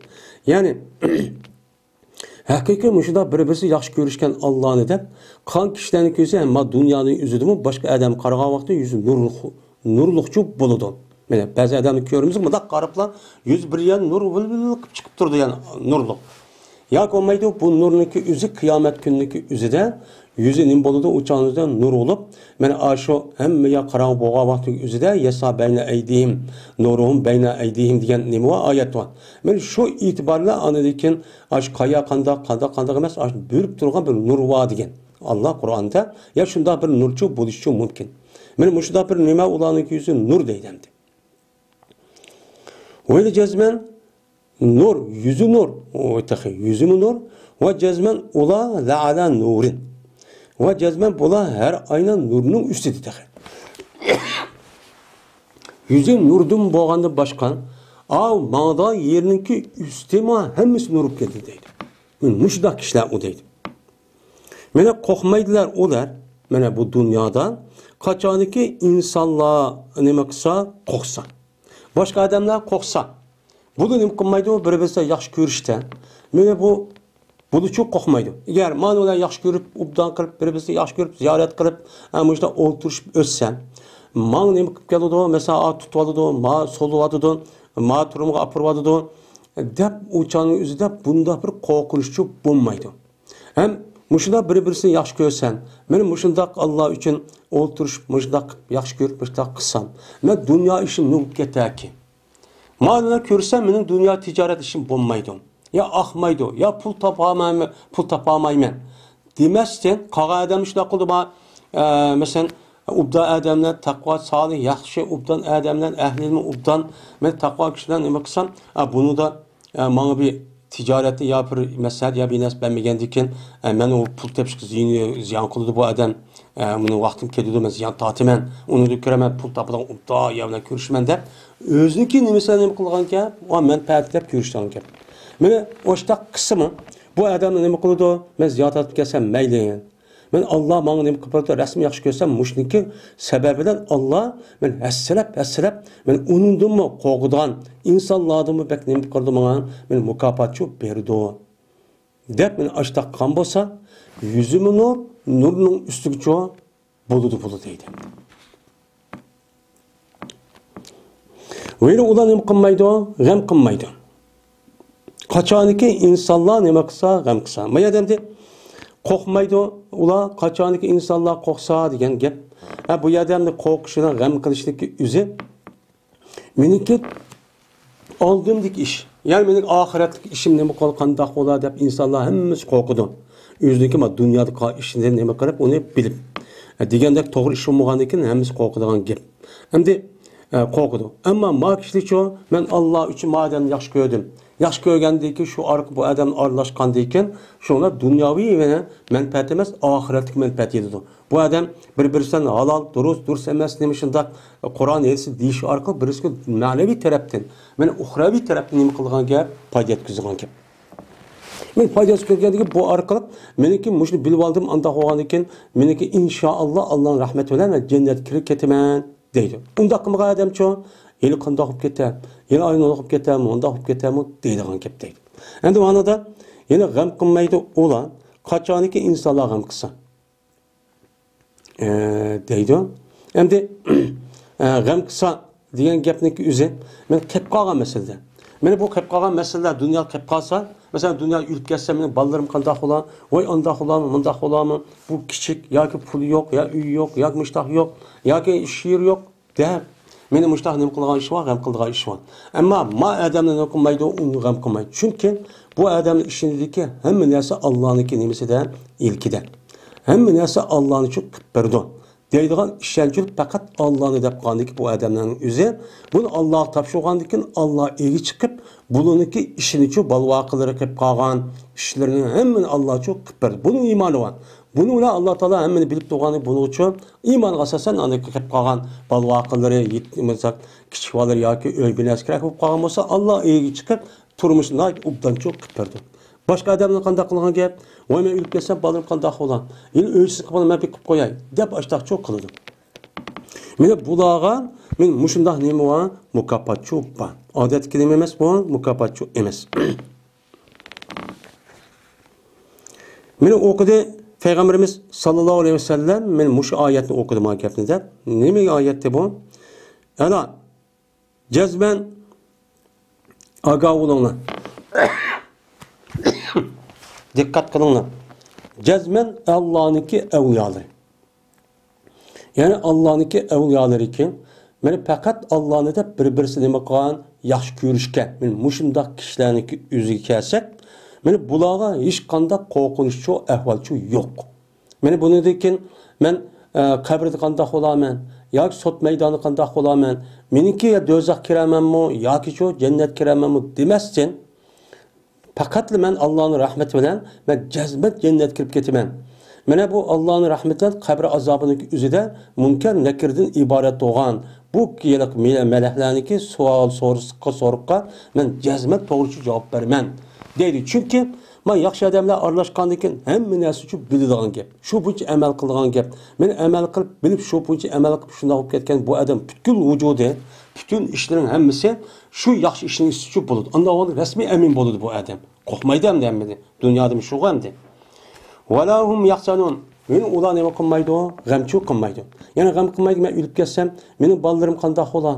Yani haqiqiy mushunda bir-birisi yaxshi ko'rishgan Allah'ını deb, qan kishilarning ko'zi ham dunyoning o'zidimi boshqa odam qaragan vaqtda yuzi nurluqchi bo'ladi. Mana ba'zi odamni ko'ramiz, bunda qarablar yuz bir yan nur qilib chiqib turdi, yani nurluq. Yoki bo'lmaydi bu nurniki o'zi qiyomat kuniki o'zida yüzü nim boluda uçağınızda nur olup men aşo hammaga qarang bo'lgan vaqtning o'zida yasa bayna aydihim nuruhum bayna aydihim degan nima oyat bor. Men shu e'tiborla anadikin ash qaya qandaq emas, ash bo'lib turgan bir nur bor degan. Allah Qur'onda ya shunda bir nurchi bo'lishi mumkin. Men shunda bir nima ularning yuzi nur deydimdi. O'yli jazman nur, yüzü nur, o tahi yüzü nur ve cezmen ula la'ala nurin. Ve cezmen bula her aynen nurunun üstüdür tahi. Yüzü nurdun boğandı başkan, mağda yerininki üstüme hemmisi nurup geldi deydi. Müşda kişiler o deydi. Mene korkmaydılar olar, mene bu dünyada, kaçaniki insanlığa neme kısa korksa. Başka adamlar korksa. Bunu nima qilmaydi, bir-birisi yaxshi ko'rishda. Meni bu çok qo'rqmaydi. Agar men ular yaxshi ko'rib, ubdan qilib, bir-birisi yaxshi ko'rib, ziyorat qilib, mujda o'ltirishib o'tsam, men nima qilib keladi, masalan, tutib oladi, ma soluvadi, ma turumga apirib oladi, deb o'chaning o'zida bunda bir qo'rqinchli bo'lmaydi. Ham mushunda bir-birisini yaxshi ko'rsan, men mushunda Alloh uchun o'ltirishib, mujda yaxshi ko'rib, mujda qilsam, men dunyo ishim nurib ketaki. Malına görsem benim dünya ticaret işim bulmaydım. Ya akmaydı, ya pul tapamayım. Demezsen, kağa adam işte akıldı bana, mesela ubda adamlar takva salih, yaxşı ubdan adamlar, ehlilmi ubdan, ben takva kişilerden ne baksam, bunu da bana bir ticareti ya bir mesele ya bir nes ben beğendikken, ben o pul tepşik ziyan kıldı bu adam, bunun vaktim kediyordu, ben ziyan tatimen, onu da göremem pul tapadan ubda ya ben görüşmen de. Özünki nimesi nima qilgan gap, o menfaatlab ko'rishdan gap. Meni o'shta qismi bu odamni nima qiladi? Men ziyorat qilsam mayli. Men Alloh menga nima qilib rasm yaxshi ko'rsam, mushniki sababidan Alloh men hassalab men uningdimi qo'g'digan insonlarni bek nima qildi menga, men mukofotchi berdi. Deb men o'shta qilgan bo'lsa, yuzimni nurning ustiga bo'ladi deydi. Öyle ulan nima qilmaydi, g'am qilmaydi. Qachoniki insonlar nima qilsa, g'am qilsa. Men adamda qo'rqmaydi, ular qachoniki insonlar qo'rqsa degan gap. Bu odamni qo'rqishidan g'am qilishligi o'zi meniki oldimdagi ish. Ya'ni mening oxiratlik ishim nima qolqanda qo'la deb insonlar hammasi qo'rqidi. O'zligi ma dunyoda ishini nima qilib, uni bilib. Degandek to'g'ri ish bo'lmagandan keyin hammasi qo'rqadigan gap. Endi qo'rqidi. Ammo makishlicho men Alloh uchun madam yaxshi ko'rdim. Yaxshi ko'rgandan keyin shu orqa bu odam aralashgandan keyin shuna dunyoviy va manfaat emas, oxiratlik manfaat edi. Bu odam bir-biridan halol, durust emas nima shunday Qur'on aytsa deyish orqali birisiga ma'naviy tarafdan, men uxraviy tarafdan nima qilgan gap, foyda yetkazgan gap. Men foydasi ko'rgandan bu orqali meniki mushni bilib oldim, anda qo'ygandan keyin meniki inshaalloh Allohning rahmati bilan jannatga kirib ketaman deydi. Unda qilmagan odamcho yili qandoq bo'lib ketar, yili oyni o'qib ketarmi, unda o'qib ketarmi deydigan gap deydi. Endi bu anada yana g'am qilmaydi ular, qachoniki insonlar g'am qilsa. Deydi. Endi g'am qilsa degan gapniki o'zi men kelib qolgan masala. Meni bu kelib qolgan masalalar dunyo kelib qolsa, masalan dunyo yurib ketsa, mening bolalarim qandoq bo'lar, voy undaq bo'larmi, mundaq bo'larmi, bu kichik yoki pul yo'q, ya uy yo'q, yoki mushtaq yo'q, yoki ish yeri yo'q deb meni mushtaq nima qilgan ish bor, g'am qilgan ish bor. Ammo ma odamni nima qilmaydi, uni g'am qilmaydi. Chunki bu odamning ishidagi hamma narsa Allohniki nimasida, ilkida. Hamma narsa Allohning uchun qilib berdi. Deydigan ishonchli faqat Allohni deb qolganiki bu odamning o'zi, buni Alloh topshirgandan keyin Alloh egi chiqib, buningki ishini uchun balvoqilari qilib qolgan ishlarini hammani Alloh uchun qilib berdi. Buning iymoni bor. Buni ular Alloh taolo hammani bilib turgani buning uchun iymonga asosan uni qilib qolgan balvoqilari, yetmasak kichik bolalar yoki o'lbinas kerak bo'lib qolgan bo'lsa, Alloh egi chiqib turmushini ubdan cho'q qilib berdi. Boshqa odamlar qanday qilgan gap, voy men o'lib ketsam bolarim qanday bo'lar, yil o'lsiz qilib men qilib qo'yay deb ashtoq cho'q qiladi. Meni bularga men mushundaq nima va mukofotchi bor. Odatga nima emas bu, mukofotchi emas. Meni o'qidi Peygamberimiz sallallohu aleyhi ve sellem men mush oyatni o'qidi ma gapni deb. Nima oyatda bu? Ana jazman aga bo'linglar. Dikkat kılınlar. Cezmen Allah'ınki evliyaları. Yani Allah'ınki evliyaları ki meni fakat Allah'ını da bir-birisini nima qilgan yaxshi ko'rishga, men mushundaq kishilarniki o'ziga kelsak, meni bularga hech qanday qo'rqinchli ahvolchi yo'q. Meni bundan keyin men qabrda qanday bo'laman yoki sud maydoni qanday bo'laman, meniki ya do'zax kiramanmi yoki shu jannat kiramanmi demasdan, faqat men Allohning rahmati bilan men jazmat jannat kirib ketaman. Mana bu Allohning rahmatidan qabr azobining o'zida munkar nakirdan iborat bo'lgan bu kiyalik melahlarniki savol so'riqqa men jazmat to'g'ri javob beraman deydi. Chunki men yaxshi odamlar aralashgandan keyin hamma narsa uchun biladigan gap. Shu bo'yicha amal qiladigan gap. Men amal qilib, bilib shu bo'yicha amal qilib shunday bo'lib ketgan bu odam butkul vujudi, bütün ishlarining hammasi shu yaxshi ishning uchun bo'ladi. Undan rasmiy amin bo'ladi bu odam. Qo'rqmaydi ham demadi. Dunyoda shu hamdi. Valahum yahsanun. Men ular nima qilmaydi? G'amchu qilmaydi. Yana g'am qilmaydi, men o'lib ketsam, mening bolalarim qanday bo'lar?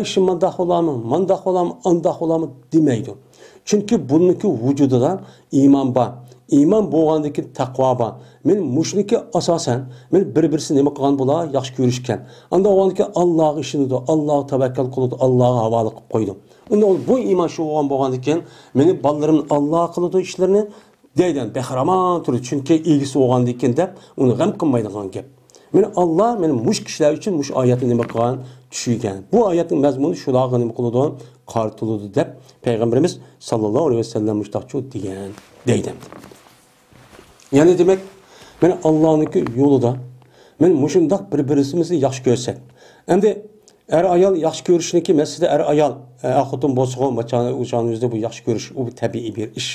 Ishim manda bo'larmi? Manda bo'larmi? Anda bo'larmi demaydi. Chunki buniki vujudida iymon bor. Iymon bo'lgandan keyin taqvo bor. Men mushniki asosan men bir-birisini nima qilgan bo'lar? Yaxshi ko'rishgan. Unda o'g'anki Allohga ishonadi, Allohga tavakkal qiladi, Allohga havola qilib qo'ydi. Unda bu iymon shu bo'lgandan keyin meni bolalarim Alloh qiladi ishlarini deyden behraman turur. Çünkü ilgisi olgandan keyin deb uni g'am qilmaydigan gap. Meni Alloh meni mush kishilar uchun mush oyatni nima qilgan tushirgan. Bu oyatning mazmuni shularga nima qiladi? Qartiladi deb payg'ambarimiz sallallohu alayhi vasallam mushtaqchu degan deydi. Yani demek meni Allohniki yo'lida men mushundaq bir-birimizni yaxshi ko'rsak. Endi er ayol yaxshi ko'rishniki masjidda er ayol xotin bo'lsa, o'shaningizda bu yaxshi ko'rish u tabiiy bir ish.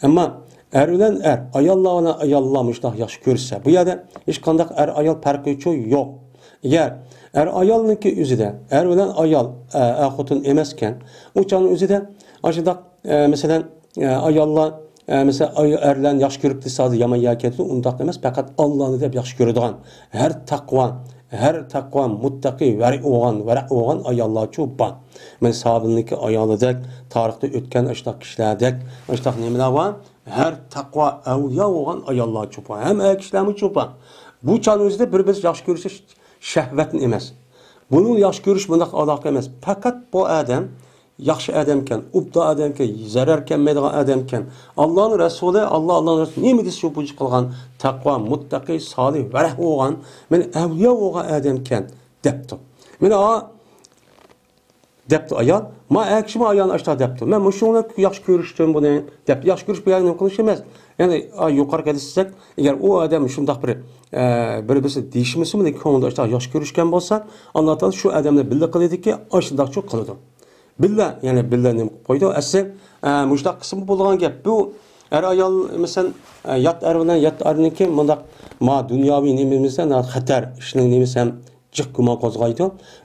Ammo er bilan er, ayollar bilan ayollar mushtaq yaxshi ko'rsa, bu yerda hech qanday er ayol farqi yo'q. Agar er ayolniki o'zida, er bilan ayol xotin emaskan, o'shaning o'zida ashundaq masalan ayollar mesela erlarni yaxshi ko'rib desadi yomon yaketi undaq emas, faqat Allohni deb yaxshi ko'radigan, her takva muttaqi vara o'g'an ayollar chu bor. Men sahobalarniki ayolidek, tarixda o'tgan ashtaq kishilardek, ashtaq nimalar bor? Her takva avliyo o'g'an ayollar chu bor. Ham kishilarmi chu bor. Bu chon o'zida bir-bir yaxshi ko'rish shahvatni emas. Buni yaxshi ko'rish bunday aloqa emas. Faqat bu odam yaxshi odamkan, ubda odamkan, zarar kelmaydigan odamkan, Allohning rasuli, Allohning rasuli nima desa shu bo'yicha qilgan taqvo, muttaqi, solih, varah bo'lgan, men avliyo bo'lgan odamkan debdi. Meni debdi ayol, men akshima ayolni ashta debdi. Men shuni yaxshi ko'rishdim buni deb, yaxshi ko'rish bilan nima qilish emas. Ya'ni yuqoriga desak, agar u odam shunday bir-birisi deyishmisimi, ko'ngilda ashta yaxshi ko'rishgan bo'lsa, Alloh taolo shu odamni billa qiladiki, ashundaqcha qiladi. Billa, yani billa nima qo'ydi? Asli mushtaq qismi bo'lgan gap. Bu er ayol masalan yat er bilan yat arniki bundaq ma dunyoviy nimamizda xatar ishning nimasi ham jiq gumon qo'zg'aydi.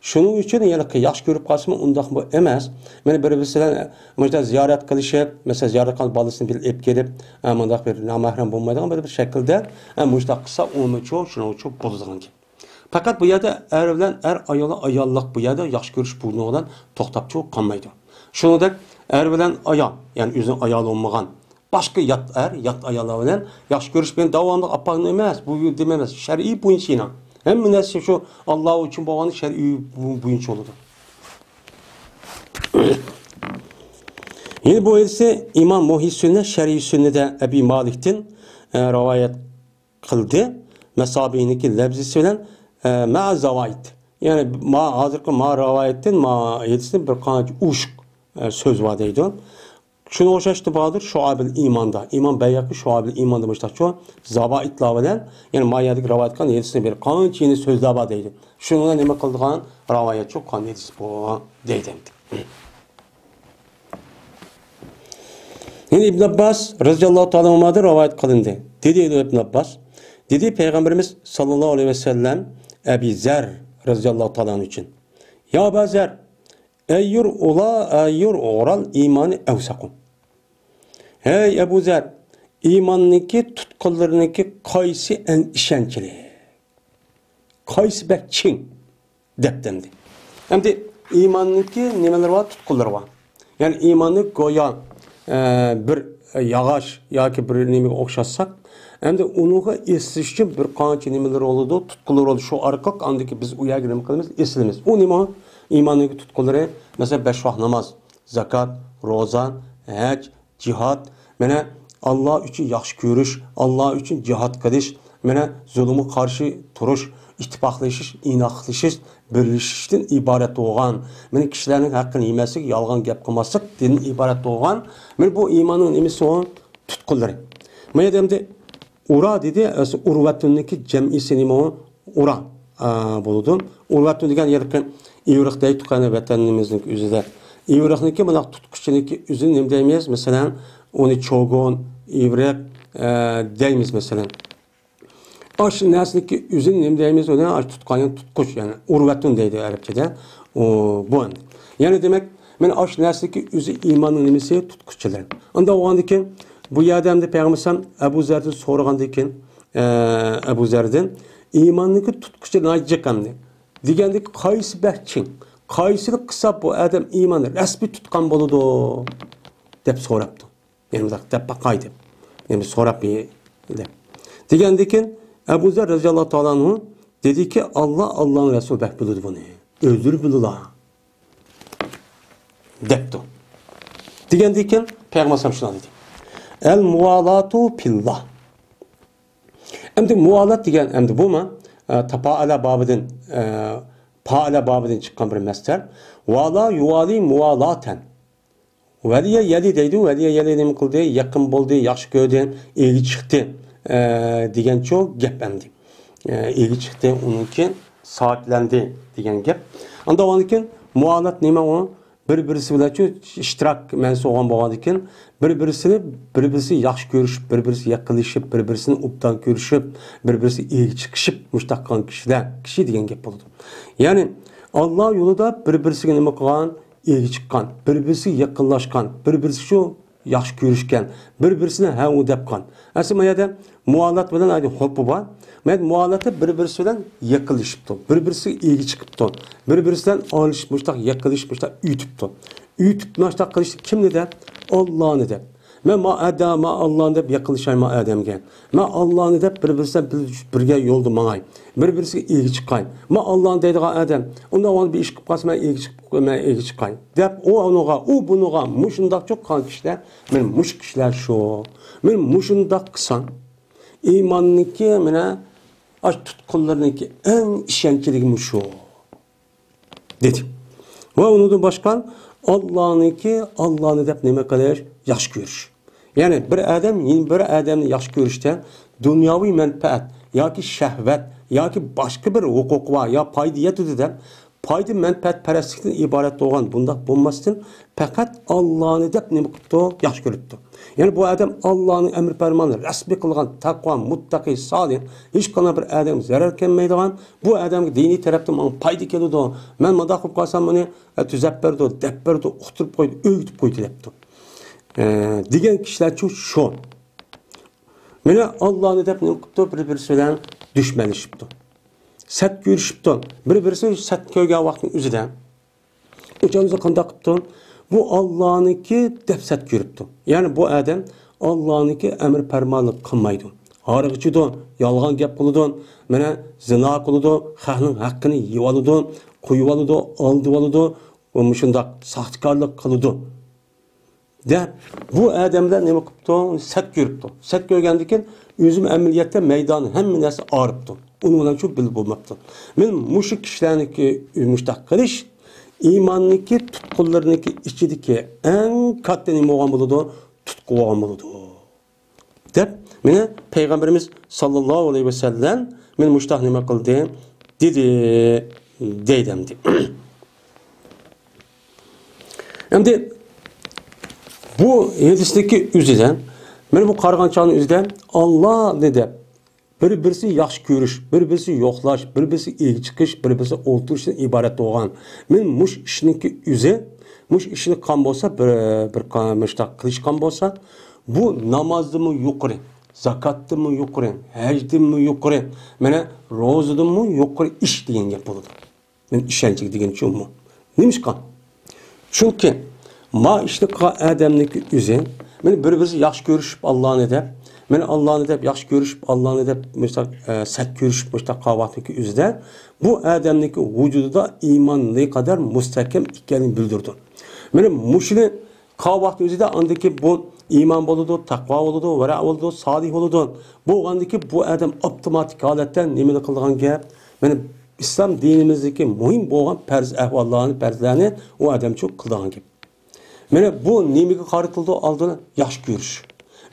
Shuning uchun yana yaxshi ko'rib qolsam undaq bu emas. Meni bir-birisidan mushtaq ziyorat qilishib, masalan ziyorat qilib bolasini bilib kelib, bundaq bir namahram bo'lmaydigan bir shaklda mushtaq qilsa uni shuning uchun bo'ladigan gap. Fakat bu yerda er bilan er ayollik bu yerda yaxshi ko'rish bo'lganidan to'xtab qolmaydi. Shuningdek er bilan ayol, ya'ni o'zining ayoli bo'lmagan boshqa yat ayollar bilan yaxshi ko'rish bilan davomli apaqni emas, bu demas, shar'iy bo'yicha. Hamma narsa shu Alloh uchun bo'lgan shar'iy bo'yicha bo'ladi. Yine bu ise İmam Muhyi Sünnet, Şer'i Sünnet'de Ebi Malik'tin rivayet kıldı. Mesabihindeki levzisi bilen ma zavait. Yani hazırki ma rivayetin ma yedisinin bir kanat uşk söz var deydi. Şunu hoşaştı bahadır Şuab-ül İman'da. İmam Beyyakı Şuab-ül İman demişler çoğu. Zavaitla bilen yani ma yedik rivayet kan yedisinin bir kanat yeni sözler var deydi. Şununla neme kıldığın rivayet çok kan yedisi bu deydi. Yani İbn Abbas radıyallahu ta'ala anhu'dan rivayet kılındı. Dedi İbn Abbas. Dedi Peygamberimiz sallallahu aleyhi ve sellem Ebi Zer radıyallahu ta'ala için. Ya Ebu Zer eyyur oral imanı evsakun. Hey Ebu Zer imanınki tutkullarınki kaysi en işençili. Kaysi bek çin deptemdi. Hem de imanınki nemeler var tutkulları var. Yani imanı goya bir yağaç yoki bir nimaga o'xshatsak, endi unuga esish uchun bir qancha nimalar bo'ladi, tutqular bo'ladi. Shu orqali andiki biz u yerga nima qilamiz? Eslamiz. U nima? Iymonning tutqulari, masalan, 5 vaqt namoz, zakat, roza, haj, jihad, mana Alloh uchun yaxshi ko'rish, Alloh uchun jihad qilish, mana zulmga qarshi turish, ittifoqlashish, inoqlashish, birlashishdan iborat bo'lgan. Mana kishilarning haqqini yemaslik, yolg'on gap qilmaslik din iborat bo'lgan. Mana bu iymonning nimasi o tutqunlari. Mana endi ura dedi, urvatunniki jam'isi nima? Ura bo'ladi. Urvatun degan yerda Ivraqda tuqqani vatanimizning o'zida. Ivraqniki mana tutquchiniki o'zini nima deymiz? Masalan, uni çoğun, ivraq deymiz masalan. Aş nesniki üzün nima deymiz? Ona aş tutqan tutquch, yani urvatun deydi arabchada. Bu. Yani demek men aş nesniki üzü iymonning nimasi tutquchlar. Unda o'g'andikin bu yerda ham payg'ambar Abu Zardan so'ragandan keyin Abu Zardan iymonning tutquchlar aytjaqamdi. Degandek qaysi baxchin, qaysilik qilsa bu odam iymonni rasmiy tutqan bo'ladi deb so'rabdi. Yani bu da bakay deb. Yani so'rab deb. Degandek keyin Abu Zar radhiyallohu ta'ala anhu dedi ki Allah'ın Resulü bak bildi bunu. Öldür bildiler. Depti. Degandek keyin Peygamber şuna dedi. El muvalatu fillah. Endi muvalat degan endi bu mu? Tafaala babidin çıkan bir mesler. Vala yuvali muvalaten. Veliye yeli deydi, veliye yeli nima qildi, yaqin bo'ldi, yaxshi ko'rdi, egi chiqdi degan çok gap endi. Egi chiqdi, uniki soatlandi degan gap. Unda ondan mualat nima o? Bir-birisi bilan ishtirok mansugan bo'lgan ekan, bir-birisi yaxshi ko'rishib, bir-birisi yaqinlashib, bir-birisini obdan ko'rishib, bir-birisi egi chiqishib mushtaqan kishi degan gap bo'ladi. Ya'ni Alloh yo'lida bir-birisiga nima qilgan? Egi chiqqan, bir-birisi yaqinlashgan, bir-birisi shu yaxshi ko'rishgan, bir-birisini ha u debgan. Aslida mayada muolat bilan ayni hubbi bor. Mayada muolati bir-birisi bilan yaqinlashibdi, bir-birisi egi chiqibdi, bir-birisidan olishib, mushtaq yaqinlashib, mushtaq uytibdi. Uytib mushtaq qilishni kimni deb? Allohni deb. Men ma Allohni deb yaqinlashayman odamga. Men Allohni deb bir-birisidan birga yo'lda mangay. Bir-birisiga egi chiqqay. Men Allohni deydigan odam, unda onu bir ish qilib qolsa men egi chiqqay. Deb u bunuga mushundaq cho'qqan kishilar, men mush kishilar shu. Men mushundaq qilsam, iymonniki mena ash tutqunlarniki eng ishonchligim shu. Dedi. Va undan boshqa Allah'ni deb nima qilish? Yaxshi ko'rish. Yani bir adamni yaxshi ko'rishda dunyoviy manfaat yoki shahvat yoki boshqa bir huquq va yo foyda yetadi deb foyda manfaat parastlikdan iborat bo'lgan bundaq bo'lmasdan faqat Allohni deb nima qildi? Yaxshi ko'ribdi. Yani bu adam Allah'ın emir fermanını rasmi kılgan takva, muttaqi, salih, hiç kana bir adam zarar gelmeydiğen, bu adam dini taraftan bana payda geliyordu. Ben madakıp kalsam bunu tüzepperdi, depperdi, uxturup koydu, öğütüp koydu lepti. Diyen kişiler çok şu. Mene Allah'ın edep ne yaptı? Bir-birisiyle düşmanlaşıptı. Sat görüşüptü. Bir-birisi sat köygen vaktin üzüden. Uçağımıza kandak yaptı. Bu Allah'ınki depsat görüptü. Yani bu adam Allah'ınki emir fermanlık kılmaydı. Harıqçıdı, yalğan gap kılıdı, mene zina kılıdı, xalqning haqqını yivalıdı, kuyuvalıdı, aldıvalıdı, muşundak sahtkarlık kılıdı. De bu adamlar nima qilibdi? Sat görüptü. Sat görgəndikən özüm əməliyyatda meydanı həmin nəsə ağrıbdı. Onu bilan çox bilib olmabdı. Men muşu kişilərniki müştaq qilish iymonniki tutqunlarniki ichidagi eng katta nima bo'lgan bo'ladi? Tutqu bo'lgan bo'ladi. Deb meni payg'ambarimiz sallallohu alayhi vasallam men müştaq nima qildi? Dedi deydimdi. Endi bu hadisdeki üzüden, ben bu qarğançanın üzüden Allah ne de bir-birisi yaxşı görüş, bir-birisi yoxlaş, bir-birisi egi chiqish, bir-birisi o'ltirishdan iborat bo'lgan. Men mush ishniki üzü, mush ishni qan bo'lsa, bir mushtaq qilishgan bo'lsa, bu namozdimi yuqori, zakotdimi yuqori, hajdimi yuqori, mana ro'zadimi yuqori ish degan gap bo'ladi. Men ishonchlik degan tushunmi? Nimishqa? Chunki ma ishliqqa adamniki o'zi Meni bir-birisi yaxshi ko'rishib Allohni deb, meni Allohni deb yaxshi ko'rishib, Allohni deb mustaq sat ko'rishib mustaq qavatniki o'zida bu odamniki vujudida iymon ne qadar mustahkam ekanini bildirdi. Meni mushuni qavatni o'zida andiki bu iymon bo'ladi, taqvo bo'ladi, vara bo'ladi, solih bo'ladi. Bu andiki bu odam avtomatik holatdan nimani qilgan gap? Meni islom dinimizdagi muhim bo'lgan farz ahvollarni, farzlarni u odamcha qilgan gap. Meni bu nimaga qaratildi oldin yaxshi ko'rish.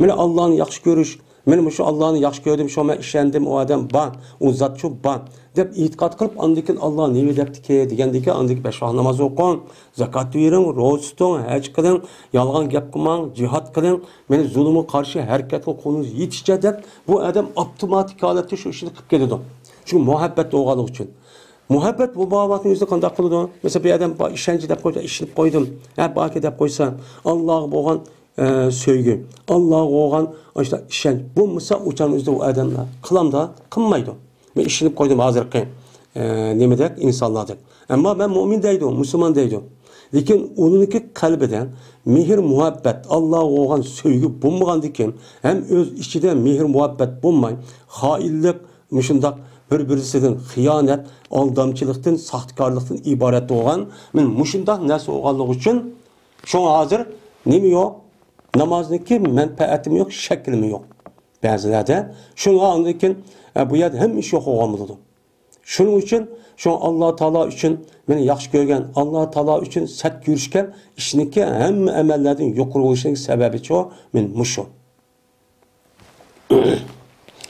Meni Allohni yaxshi ko'rish, meni shu Allohni yaxshi ko'rdim, shu men ishondim, u odam bor, u zot shu bor deb e'tiqod qilib, andikin Alloh nima debdiki degandiki, andik besh vaqt namoz o'qing, zakot bering, ro'za tuting, haj qiling, yolg'on gap qilmang, jihad qiling, meni zulmga qarshi harakatga qo'lingiz yetishcha deb bu odam avtomatik holatda shu ishni qilib keladi. Çünkü muhabbet doğalığı için. Muhabbet bu bağlatın yüzde kandak kılıdı. Mesela bir adam işenci de koydu, işinip koydum. Hep baki de koysan, Allah'a boğan söygü, Allah'a boğan işte işenci. Bu mesela uçan yüzde o adamlar. Kılam da kınmaydı. Ben işinip koydum hazırki nemedek insanlardık. Ama ben mümin deydim, Müslüman deydim. Lakin onunki kalbiden mihir muhabbet, Allah'a boğan söygü bulmagan diken hem öz içinde mihir muhabbet bulmayın. Haillik, müşündak bir-birisinden xiyanet, aldamçılıktan, sahtkarlıktan ibaret olan men müşündak nasıl oğanlık için şu hazır nemi yok? Namazniki menfaatim yok, şeklim yok. Bazılarda şunu anladıkken bu yerde hem iş yok oğanlıdır. Şunun için şu Allah Teala için beni yaxşı görgen, Allah Teala için sert görüşken işiniki hem emellerden yukarı oluşunun sebebi çoğu men müşü.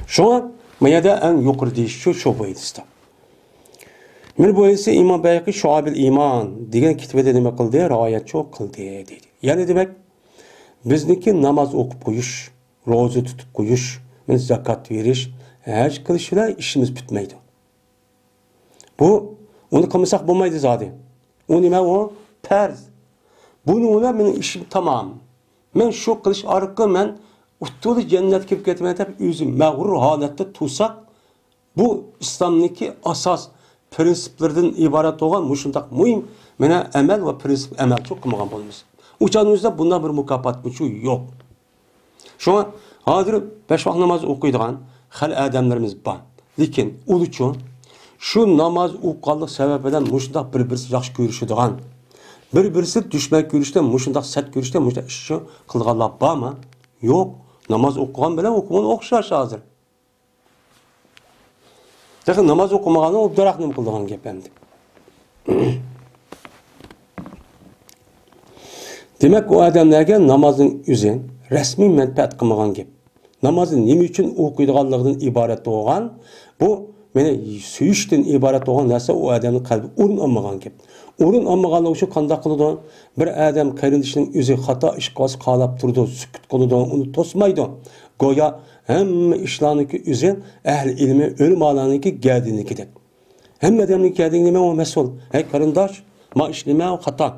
Şu an Mayada en yukarı deyiş şu boyutu işte. Men bu ise İmam Bayhaqi Şuabil İman degan kitobda nima qildi? Rivoyat çok qildi deydi. Yani demek bizniki namaz o'qib qo'yish, ro'za tutib qo'yish, men zakat verish, haj qilish bilan ishimiz bitmaydi. Bu uni qilmasak bo'lmaydi zodi. U nima u? Farz. Buni bilan mening ishim tamom. Men shu qilish orqali men Uttulu cennet gibi ketmeye tabi üzüm mağrur halette tutsak bu İslam'daki asas prensiplerden ibaret olan muşundak mühim mene emel ve prensip emel çok kılmagan bolmaz. Uçağınızda bundan bir mukafat şu yok. Şu an hazır 5 vakit namaz okuyduğun hal adamlarımız var. Lakin uluçun şu namaz okuyanlık sebebinden muşundak bir-birisi yaxşı görüşüdüğün bir-birisi düşmek görüşten muşundak set görüşten muşundak işi kılganlar var mı? Yok. Namaz okuyan bile okumanı okşar hazır. Bakın namaz okumağını o daraknım kıldığın gepemdi. Demek o adamlarga namazın üzün resmi menfaat kılmağın gep. Namazın nemi için okuyduğanlığından ibaret olgan, bu meni suyuştan ibaret olgan narsa o adamın kalbi urun almağın gep. Urun almağanlığı için kanda kılıdı. Bir adam kardeşinin üzü hata iş qilib qalab turdi, sukut qildi, uni tosmaydi. Goya hamma ishlarniki üzü ahli ilmi o'lim alaniki gadinikidir. Hamma adamning gadini nima o mas'ul? Hey qarindosh, ma ish nima o xato.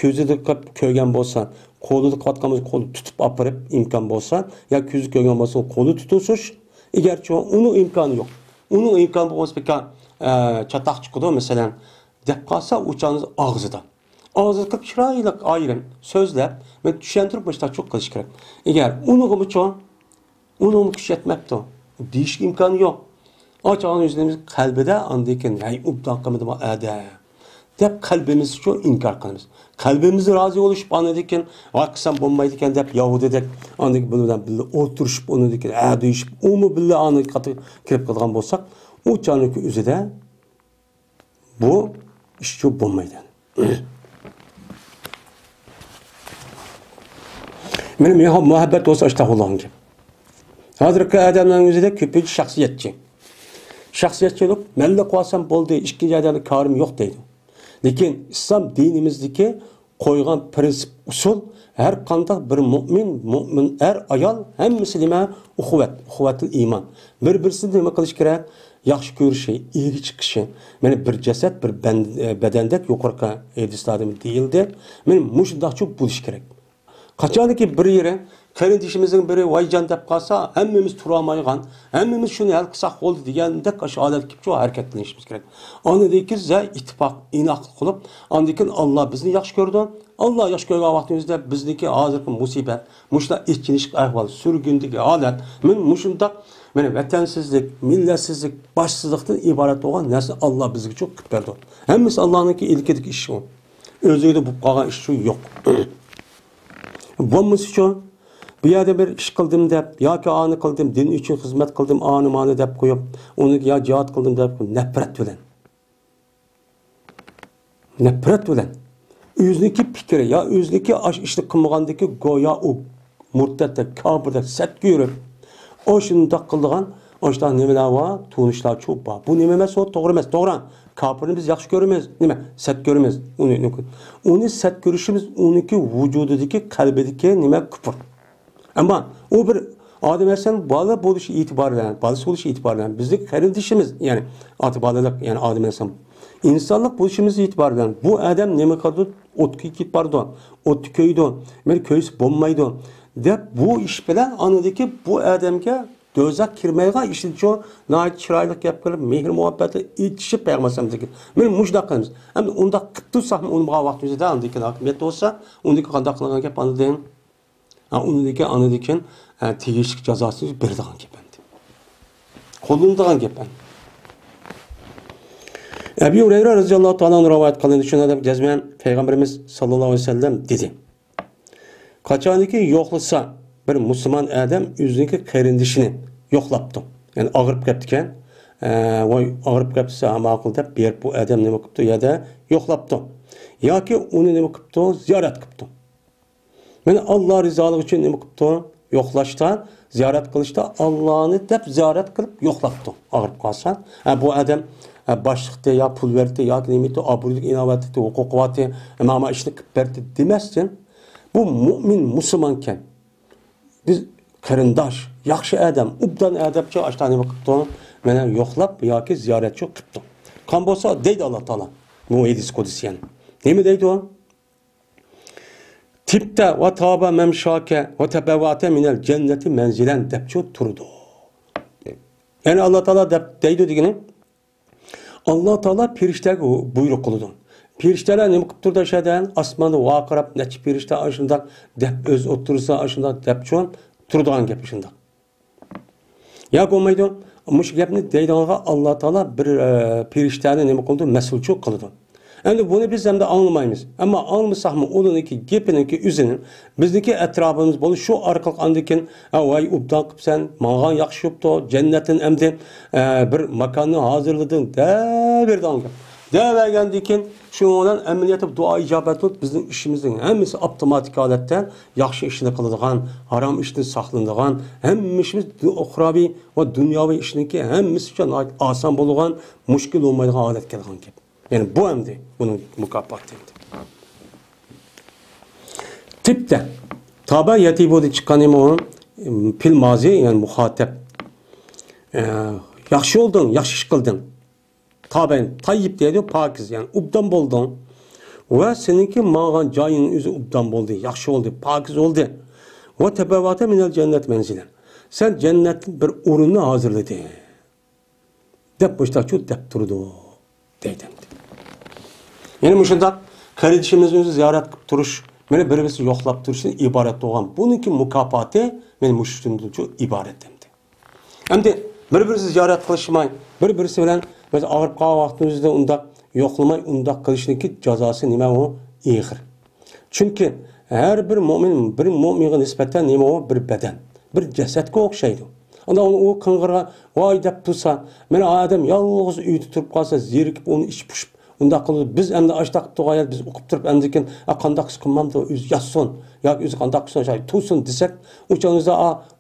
Ko'zida ko'rgan bo'lsa, qo'lida qotganimiz qo'li tutib olib imkon bo'lsa, yo ko'zi ko'rgan bo'lsa, qo'li tutasiz. Agarchi uni imkoni yo'q. Uni imkoni bo'lsa, chatoq chiqadi, masalan, deb qolsa uçağınız ağzıdan. Ağzı kıp şirayla ayrım sözler ve düşündürüp başta çok kılış gerek. Eğer onu bu çoğun, onu küşetmekte o. Değişik imkanı yok. Açağın yüzlerimiz kalbide andayken, hey ubdan kamadım ade. Dep kalbimiz şu inkar kılımız. Kalbimizi razı oluşup anladıyken, vay kısam bombaydıken dep Yahudi dek, andaki bundan bile oturuşup onu deyken, deyişip, o mu bile anı katı kirip kılgan bolsak, o çağınıki üzere bu iş şu bombaydan. Benim muhabbet olsa işte Allah'ın gibi. Hazırki adamların yüzüde köpücü şahsiyetçi. Şahsiyetçilik, melle koysam boldu, işkinci adamın karım yok deydi. Lakin İslam dinimizdeki koygan prensip usul, her kandak bir mümin, her ayal, hem müslüme uhuvvetli iman. Birbirisi nima qilish kerak? Yaxshi ko'rishi, eri chiqishi. Meni bir jasad, bir badandek yuqorqi hadislarda deyildi. Men mushundaqcha bo'lish kerak. Qachonki bir yeri qarindishimizning biri vayjan deb qolsa, hammamiz tura olmaygan, hammamiz shuni hal qilsak bo'ldi degandek shu holatga kelib shu harakatlanishimiz kerak. Ondan keyin ittifoq, inoqlik qilib, ondan keyin Alloh bizni yaxshi ko'rdi. Alloh yaxshi ko'rgan vaqtimizda bizniki hozirgi musibat, mushla ichkinish ahvol, surgundagi holat, men mushundaq mana vatansizlik, millatsizlik, boshsizlikdan iborat bo'lgan narsa Alloh bizga çok qilib berdi. Hammasi Allohningki ilkidagi ish u. O'zingizda bu qolgan ish shu yo'q. Bo'lmasa uchun bu yerda bir ish qildim deb yoki ani qildim, din uchun xizmat qildim, ani mani deb qo'yib, uni yo jihad qildim deb nafrat bilan. Nafrat bilan o'zniki fikri ya o'zniki ishni qilmagandagi go'yo u murtadda, kofirda satga yurib, o shundoq qilgan, o'shdan nimalar va tunishlar cho'p bor. Bu nima emas, o to'g'ri emas, to'g'ri. Kofirni biz yaxshi ko'ramiz, nima? Sat ko'ramiz. Uni sat ko'rishimiz uniki vujudidagi, qalbidagi nima kufr. Ammo u bir odam esan bola bo'lishi e'tibor bilan, bolasi bo'lishi e'tibor bilan bizning qarindishimiz, ya'ni oti bolalik, ya'ni odam esan insonlik bo'lishimiz e'tibor bilan bu odam nima qildi? O'tga ketib bordi, o'tni ko'ydi, men ko'yisi bo'lmaydi deb bu ish bilan onadagi bu odamga do'zax kirmaydigan ishni cho nayt chiroyli gap qilib, mehr muhabbatni ichishib payg'ambarimizdagi. Men mushdaq qilamiz. Endi unda qilib tursaqmi, uni bu vaqtimizda andiki hokimiyat bo'lsa, undagi qanday qilgan gap anadan undagi anadagi tegishli jazosini beradigan gap endi. Qo'llanadigan gap endi. Ebu Hureyre radhiyallohu ta'ala rivoyat qilindi, shunda deb jazman payg'ambarimiz sallallohu alayhi vasallam dedi. Qachoniki yo'qlasa bir musulmon odam o'ziniki qarindishini yo'qlabdi. Ya'ni og'rib ketgan, voy og'rib ketsa ma'qul deb berib bu odam nima qilibdi ya da yo'qlabdi. Yoki uni nima qilibdi? Ziyorat qilibdi. Mana Alloh rizoligi uchun nima qilibdi? Yo'qlashda, ziyorat qilishda Allohni deb ziyorat qilib yo'qlabdi. Og'rib qolsa, bu odam boshliqda ya pul verdi yoki nimati obro'lik inovatli huquqiyati mana ishni qilib berdi demasdan, bu mu'min musulmonkan biz qarindosh, yaxshi odam, ubdan adabchi ashtani qilibdi, mana yo'qlab yoki ziyoratchi qilibdi. Qan bo'lsa deydi Alloh taolo. Bu hadis qudsiyan. Nima deydi u? Tipta va taba memshaka va tabawata minal jannati manzilan debchi turdi. Yani Alloh taolo deb deydi degani Alloh taolo firishtaga buyruq qildi. Firishtalar nima qilib turdi shadan osmonda vaqirab necha firishta shundoq deb o'z o'tirsa shundoq debchon turadigan gap shundoq. Ya bo'lmaydi. Mush gapni deydiganga Alloh taolo bir firishtani nima qildi? Mas'ulchilik qildi. Endi buni biz ham da anlamaymiz. Ammo anlamasaqmi uniniki gapiniki o'zini bizniki atrofimiz bo'lish shu orqali andikin voy ubdan qilibsan, menga yaxshi bo'pti, jannatdan endi bir makonni hozirlading deberdan gap. Devagandikin shu bilan amaliyotda duo ijobat bo'lib bizning ishimizning hammasi avtomatik holatda yaxshi ishni qiladigan, harom ishni saqlanadigan, hammamiz uxroviy va dunyoviy ishniki hammasi uchun oson bo'lgan, mushkul bo'lmaydigan holatga kelgan gap. Yani bu endi bunun mukaffatı endi. Tipte taba yetibo'da chiqqan imom fil mazi yani muhatap. Yaxshi oldun, yaxshi ish qilding. Taben tayyib deydi, pokiz yani ubdan bo'lding. Va seninki ma'gan joying o'zi ubdan bo'ldi, yaxshi oldu, pokiz oldu. Va tabawata minal cennet menzilan. Sen cennetin bir o'rinni hozirlading. Deb boshtachu deb turdi deydi. Yani muşundak kardeşimizin ziyaret qilib turish, meni bir-birimizni yo'qlab turishdan iborat bo'lgan. Buningki mukofoti men mushundan iborat endi. Endi bir-birimizni ziyorat qilishmay, bir-birisi bilan biz og'rib qolgan vaqtimizda unda yo'qlamay, unda qilishniki jazosi nima u? Ig'ir. Chunki har bir mu'minga nisbatan nima u? Bir badan, bir jasadga o'xshaydi. Onda u qing'irga voy deb tursa, meni odam yolg'iz uyda turib qolsa, zerikib uni ish pushib unda qilib biz endi ashtaq to'g'ayat biz o'qib turib endikin qandoq qilmamdi o'z yasson yoki o'zi qandoq qilsa tursin desak o'chanizda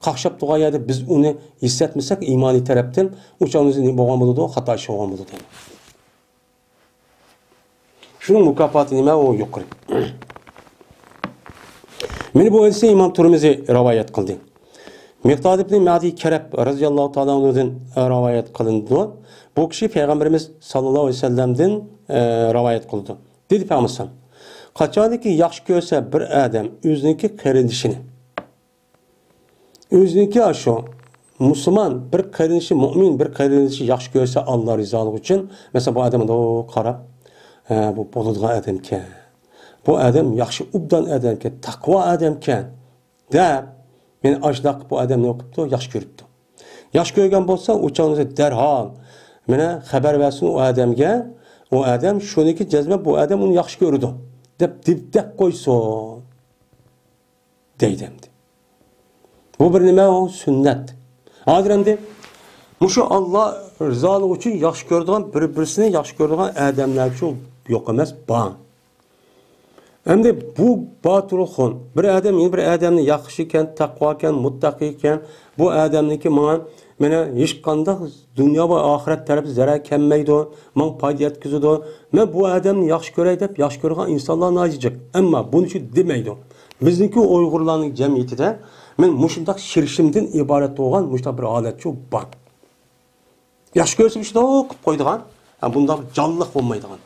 qaqshab to'g'ayadi biz uni hissatmasak iymoniy tarafdan o'chanizni nima bo'lgan bo'ladi xato ish bo'lgan bo'ladi. Shuning mukofoti nima u yuqori. Meni bu hadisni Imom Termiziy rivoyat qildi. Miqdod ibn Ma'di Karab radhiyallohu ta'ala anhudan rivoyat qilindi. Bu kishi payg'ambarimiz sallallohu alayhi vasallamdan rivoyat qildi. Dedi payg'ambar: "Qachoniki yaxshi ko'rsa bir odam o'ziniki qarindishini o'ziniki shu musulmon bir qarinishi mo'min bir qarinishi yaxshi ko'rsa Alloh rizoligi uchun masalan bu odamni qarab bu bo'ladigan odam ekan, bu odam yaxshi ubdan odam ekan, taqvo odam ekan deb men ashlaq bu odamni o'qibdi, yaxshi ko'ribdi. Yaxshi ko'rgan bo'lsa o'chog'ingizga darhol mana xabar bersin u odamga, u odam shuniki jazman bu odam uni yaxshi ko'rdi deb qo'ysin deydi. Bu bir nima o sünnet. Hozir endi mushu Alloh rizoligi uchun yaxshi ko'radigan bir-birini yaxshi ko'radigan odamlar uchun yo'q emas, bor. Endi bu boturxon bir odam bir odamni yaxshi ekan, taqvo ekan, muttaqi ekan, bu odamniki mana hech qanday dunyo va oxirat tarafı zarar kelmaydi, men foyda yetkazadi. Men bu odamni yaxshi ko'ray deb yaxshi ko'rgan insonlar nojijik. Ammo buni shu demaydi. Bizniki Uyg'urlarning jamiyatida men mushundaq shirshimdan iborat bo'lgan mushta bir holat shu bor. Yaxshi ko'rsa shunday qilib qo'ydigan, bunda jonliq bo'lmaydigan.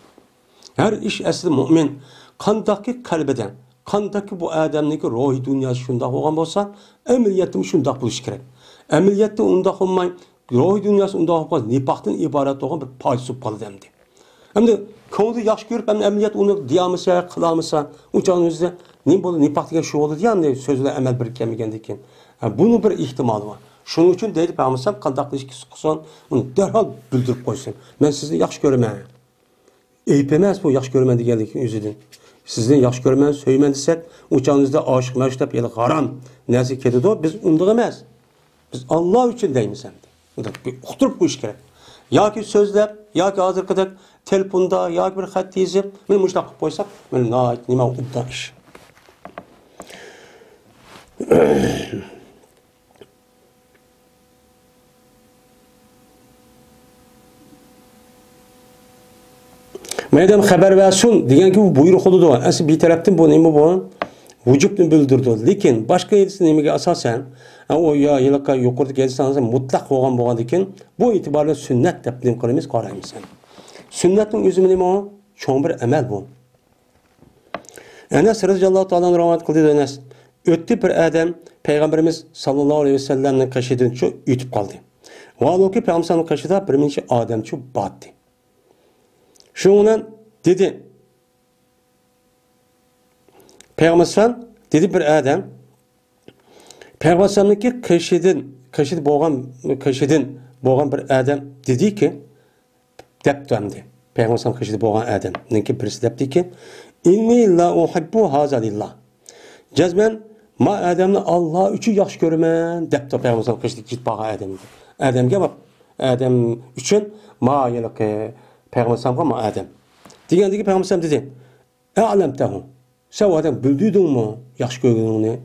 Har ish asli mo'min qandaqki qalbidan, qandaqki bu odamniki ruhiy dunyosi shunday bo'lgan bo'lsa, amaliyotimiz shunday bo'lishi kerak. Amaliyotda undaq bo'lmay, ruhiy dunyosi undaq bo'lsa, nifoqdan iborat bo'lgan bir paysup qoladi endi. Endi ko'ngli yaxshi ko'rib, amaliyot uni diyamisa, qilamisa, o'chog'ingizda nima bo'ldi, nifoq degan shu bo'ldi deyamdi, so'zlar amal bir kelmagandan keyin. Buni bir ehtimoli bor. Shuning uchun deydi payg'ambar qandaq qilishni uni darhol bildirib qo'ysin. Men sizni yaxshi ko'raman. Ayb emas bu yaxshi ko'raman deganlikning o'zidan. Sizni yaxshi ko'raman, so'yman desak, o'chog'ingizda oshiq mashtab yil harom narsa ketadi, biz undiq emas. Biz Alloh uchun deymiz endi. Unda uqtirib qo'yish kerak. Yoki so'zlab, yoki hozirgidek telefonda yoki bir xat yozib, men mushtaq qilib qo'ysak, men nima udda ish. Madem xabar versin deganki bu buyruq oldu. Asli bir tarafdan bu nima bu? Vücubni bildirdi. Lekin boshqa yerisi nimaga asosan o ya yilqa yuqorida kelsangiz mutlaq bo'lgan ekan, bu e'tiborli sunnat deb nim qilamiz, qaraymiz. Sunnatning o'zi nima? Cho'ng bir amal bu. Anas roziyallohu ta'ala rivoyat qildi Anas. O'tdi bir odam payg'ambarimiz sallallohu alayhi vasallamning qashidan shu yutib qoldi. Vaholanki payg'ambarning qashida bir necha odam shu botdi. Şundan dedi Peygamber dedi bir adam Peygamber'niki kaşid boğan bir adam dedi ki deptemdi. Peygamber'nin kaşid boğan adam neki birisi depti ki inni la uhibbu haza lillah. Cezmen ma adamni Allah üçün yaxşı görmen depti Peygamber'nin kaşid git boğan adam. Adamga bak adam üçün ma yalqi Peygamber sallallahu aleyhi ve sellem degandiki Peygamber dedi. A'lamtahu. Sen o adam bildin mi? Yaxşı görgününü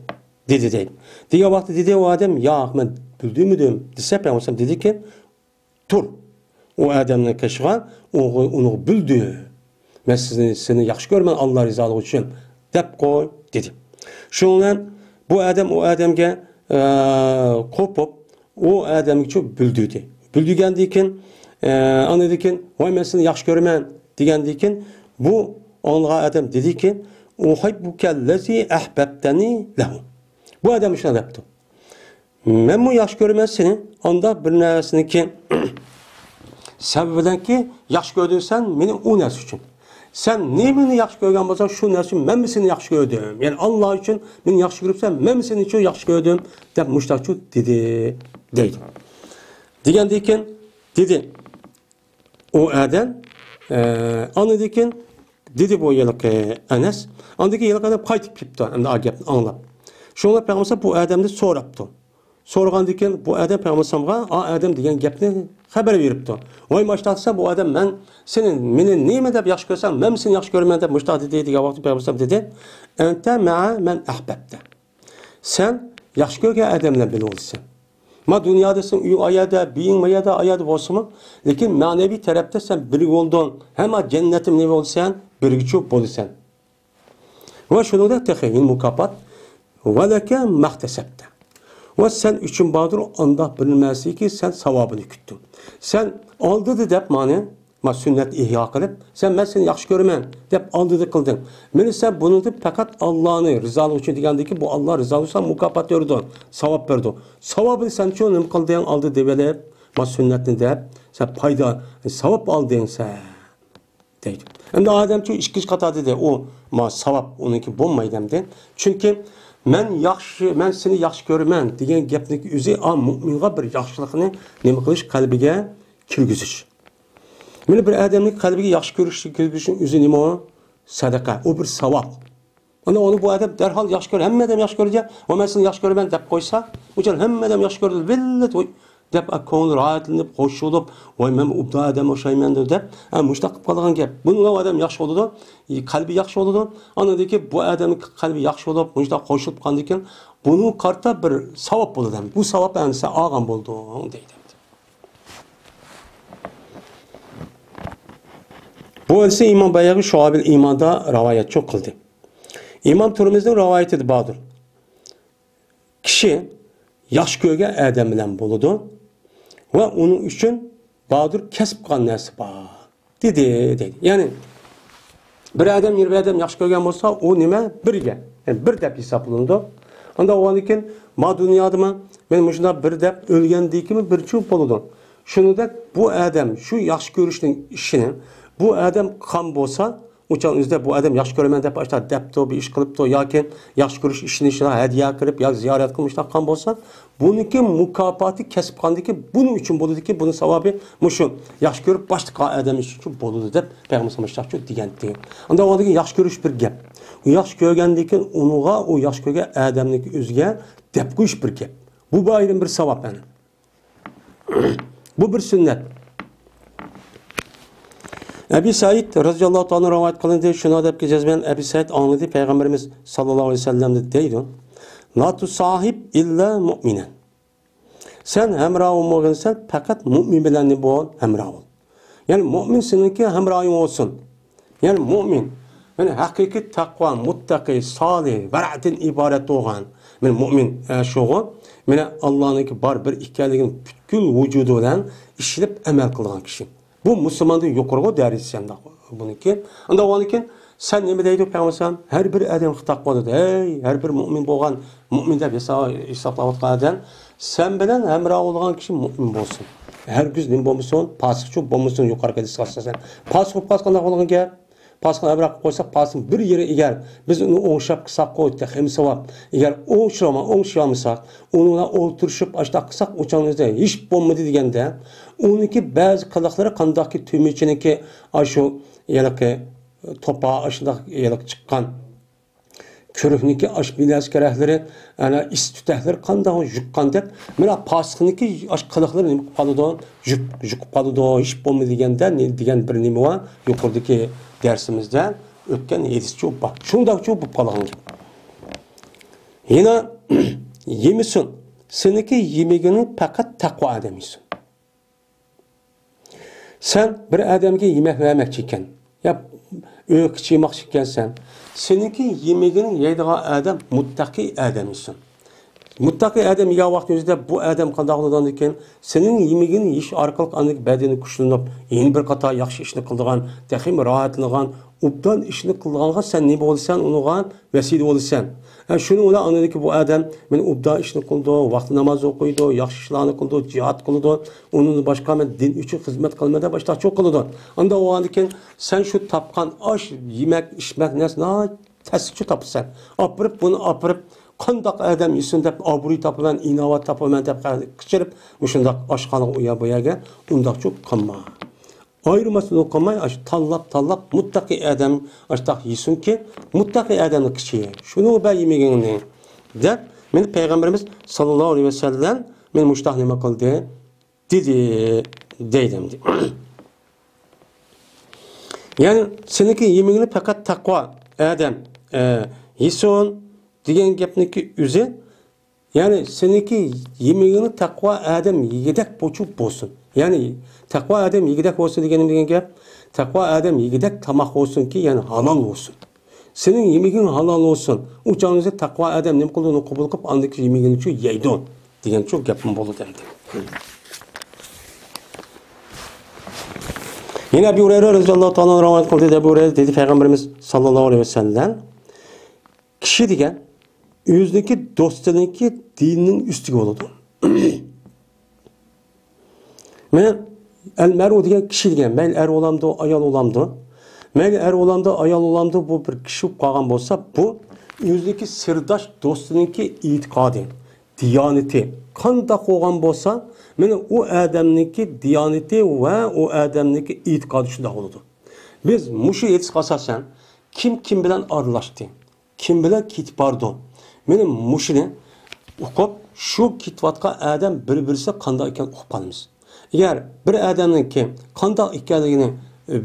dedi deydi. Diye vakti dedi o adam ya ben bildim dese Peygamber dedi ki tur. O adamın kaşığa onu bildi. Ben seni yaxşı görmen Allah rızası için dep koy dedi. Şundan bu adam o adamga kopup o adam için bildi. Bildiğindikin anladıkken vay ben seni yaxşı görmen degandikin bu onğa adam dedi ki uhibbukellezi ahbabtani lahu. Bu adam şuna yaptı. Men bu yaxşı görmen seni onda bir narsani ki sebebinden ki yaxşı gördün sen meni o narsa için. Sen nemini yaxşı görgen bolsan şu narsa için men seni yaxşı gördüm. Yani Allah için meni yaxşı görüpsen men seni için yaxşı gördüm dep muştaqçu dedi deydi. Degandikin dedi o adam anladıkken dedi bu yıllık Enes andaki yıllık adam qaytib kepti endi agapni anlab. Şoňa Peygamber bu adamni so'rapdi. So'ragandikken bu adam Peygamberga adam degan gapni xabar beripdi. Voy mashtaqsa bu adam men senin meni nima deb yaxshi ko'rsam, men seni yaxshi ko'raman deb mushtaq dedi degan vaqtda Peygamber dedi: "Anta ma'a man ahbabta." Sen yaxshi ko'rgan adamlar bilan bo'lsan. Ma dünyadasın, ayada, beyin mayada, ayada olsun mu? Lekin manevi tarafta sen bir oldun. Hem cennetim ne olsan, bir çok olsan. Ve şunu da tehiyin mukafat. Ve leke mahtesebte. Ve sen üçün badır anda bilinmesi ki sen savabını küttün. Sen aldı da dep mani, ma sünnet ihya qilib, sen men seni yaxshi ko'raman deb oldida qilding. Meni sen buni deb faqat Allohning rizoligi uchun degandiki, bu Alloh rizoligi uchun mukofot berdi, savob berdi. Savobini sen uchun nima qilding oldi deb elib, ma sunnatni deb sen foyda, savob olding sen deydi. Endi odamchi ikkinchi qator dedi, u ma savob uniki bo'lmaydi demdi. Chunki men seni yaxshi ko'raman degan gapning o'zi mu'minga bir yaxshilikni nima qilish, qalbiga kirgizish. Meni bir odamning qalbiga yaxshi kirgizishning o'zi nima? Sadaqa, u bir savob. Ana onu bu odam darhol yaxshi ko'radi, hamma odam yaxshi ko'radi, va men seni yaxshi ko'raman deb qo'ysa, uchun hamma odam yaxshi ko'radi, billat deb ko'ngil rohatlanib, qo'shilib, voy men ubda odam o'xshayman deb, mushtaq qilib qolgan gap. Buni odam yaxshi bo'ladi, qalbi yaxshi bo'ladi. Anadagi bu odamning qalbi yaxshi bo'lib, mushtaq qo'shilib qolgan ekan, buni qarta bir savob bo'ladi. Bu savob ansa olgan bo'ldi deydi. Bu ise İmam Bayhaqi Şuabil İman'da rivayet çok kıldı. İmam Tirmiz'in rivayeti bağdır. Kişi yaş görgen adam bilen buludu ve onun için bağdır kesip kılan nesi bağ. Dedi. Yani bir adam, bir adam yaş görgen olsa o nime birge. Yani bir dep hesaplandı. Onda o anken ma dünyada mı ben müşünde bir dep ölgen değil mi bir çup buludu. Şunu da bu adam şu yaş görüşünün işini bu adam kan bolsa, uçağınızda bu adam yaxshi ko'raman deb başta depto bir ish qilibdi yoki yaxshi ko'rish ishini hadiya qilib yoki ziyorat qilmoqda kan bolsa, buniki mukofoti kasb qildiki, buning uchun bo'ladiki, buning savobi mushu yaxshi ko'rib boshqa odam uchun bo'ladi deb payg'ambar sollallohu alayhi degandi. Unda o'dagi yaxshi ko'rish bir gap. U yaxshi ko'rgandan keyin unuga u yaxshi ko'rgan odamning o'ziga deb qo'yish bir gap. Bu bayram bir savob yani. Bu bir sünnet. Ebu Said radıyallahu anhu rivayet kılındı. Şuna da cezben Ebu Said anladı. Peygamberimiz sallallahu aleyhi ve sellem de deydi. La tu sahib illa mu'minen. Sen hemrah olmagansan fakat mu'min bilen ne bu hemrah ol. Yani mu'min seninki hemrahın olsun. Yani mu'min. Yani hakiki takva, muttaki, salih, veratin ibaret olan. Yani mu'min şoğu. Yani Allah'ın bar bir ikkaligin bütün vücudu olan işlep emel kılgan kişi. Bu Müslümanın yukarı dersi bununki. Anda onunki sen ne deydi Peygamber? Her bir adam takvalıdır. Hey, her bir mümin boğan, mümin de hesaplayıp adam. Sen bilen hemrah olan kişi mümin olsun. Her gün ne olmuşsun? Pasıkçı olmuşsun yukarı kadar sen. Pasık pasıkla olan gel. Pasıkla hemrah koysak pasın bir yere eğer biz onu oğuşap kısak koyduk hem sevap. Eğer oğuşamasak, onunla oturuşup açta kısak uçağımızda hiç olmadı diyende. Onunki bazı kılıkları kandaki tümüçününki aşı yelaki topa aşında yelaki çıkan körühniki aş bilas kerehleri yani istütehler kandağı jukkan dep mena pasıkniki aş kılıkları ne kalıdı juk kalıdı hiç olmadı diyende ne diyen bir nemi var yukarıdaki dersimizde ötken yedisçi bak şunda çok bu kalan yine yemişsin seninki yemeğinin fakat takva edemiyorsun. Sen bir adamga yemek vermek iken, ya öykü yemek iken seninki yemeğinin yediği adam muttaki adamısın. Muttaki adam ya vaktimizde bu adam qandaqlıdan ekan, senin yemeğinin iş arkalık anlık bedeni kuşlanıp, yeni bir qata yaxşı işini qıldığan, texim rahatlagan, ubdan işini qıldığanğa sen ne bolsan, onuğa vesile bolsan. Şunu ola anladaki bu adam men ubda işini qıldı, vaqt namaz okuydu, yaxşı işlarni qıldı, cihat qıldı, onun başka men din üçün xizmet qılmada başta çok qıldı. Anda o andiken sen şu tapqan aş yemek içmek nesna tasçı tapsan. Apırıp bunu apırıp qandaq adam yesin deb obro'y topaman, inovat topaman deb qichirib, shundaq oshxona uya boyaga undaq çok qilma. Ayırmasını okumay, tanlap muttaqi adam ashtaq yesinki, muttaqi adamning kishi. Shuni ba yemegingni deb men payg'ambarimiz sallallohu alayhi vasallam men mushtaq nima qildi dedi deydim. Yani seninki yemegini faqat taqvo adam yesin degan gapniki o'zi, yani seninki yemeğini takva adam yegidek boçup bolsun. Yani takva adam yegidek olsun degan gap, takva adam yegidek tamak olsun ki yani halal olsun. Senin yemeğin halal olsun. Uçağınızda takva adam ne kılığını kabul kılıp andaki yemeğini şu yeydin degan çok gapim bolu demdi. Yine Ebu Hureyre radıyallahu ta'ala rivayet kıldı. Ebu Hureyre dedi Peygamberimiz sallallahu aleyhi ve sellem kişi degan o'ziniki do'stiniki dinning ustiga bo'ladi. Men el-mer'u degan kishi degan, mayli er olamdi, ayol olamdi. Mayli er olamdi, ayol olamdi, bu bir kishi bo'lib qolgan bo'lsa, bu o'ziniki sirdosh do'stiniki e'tiqodi, diyonati qanday bo'lgan bo'lsa, mana u odamniki diyonati va u odamniki e'tiqodi shunday bo'ladi. Biz mushu e'tiqodga asosan kim bilan aralashdi, kim bilan ketib bordi. Meni mushuni o'qib, shu ketayotgan odam bir-birisi qanday ekan o'qib qolamiz. Agar bir odamniki qanday ekanligini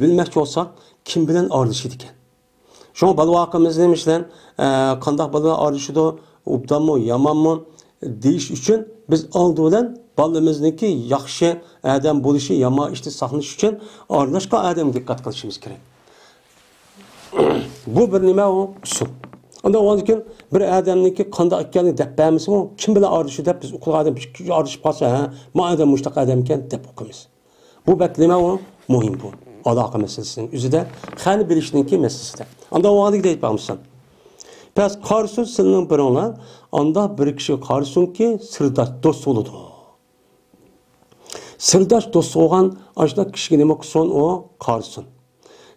bilmoqchi bo'lsak, kim bilan aralashadi ekan. Şu balvaqimiz demişler, qanday bilan aralashadi, obdanmi, yomonmi deyish uchun biz oldidan balamizniki yaxshi odam bo'lishi, yomon ishni saqlash uchun aralashgan odamga diqqat qilishimiz kerak. Bu bir nima u usul. Onda o'zikin bir odamniki qanday ekanini deb bilmasmi, kim bilan aralashadi deb biz o'qigan odam aralashib qolsa, ma odam mushtaq odam ekan deb o'qimiz. Bu bak nima u muhim bu. Aloqa meselesinin üzerinde xani bilişninki meselesinde. Anda o adı deyip bakmışsın. Pes karşısın senin bir olan, anda bir kişi karşısın ki sırdaş dost oludu. Sırdaş dost olan aşağıda kişi demek son o karşısın.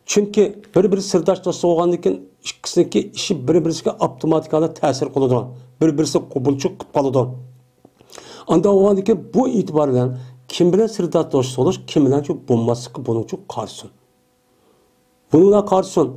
Çünkü bir sırdaş dost olandıkken ikisindeki işi birbirine otomatik olarak tesir kılıdı. Birbirine kubulçuk kalıdı. Anda o adı ki bu itibarla kim bilen sırdaş dost olur, kim bilen çok bulması ki bunun çok karşısın. Bununla karşısın.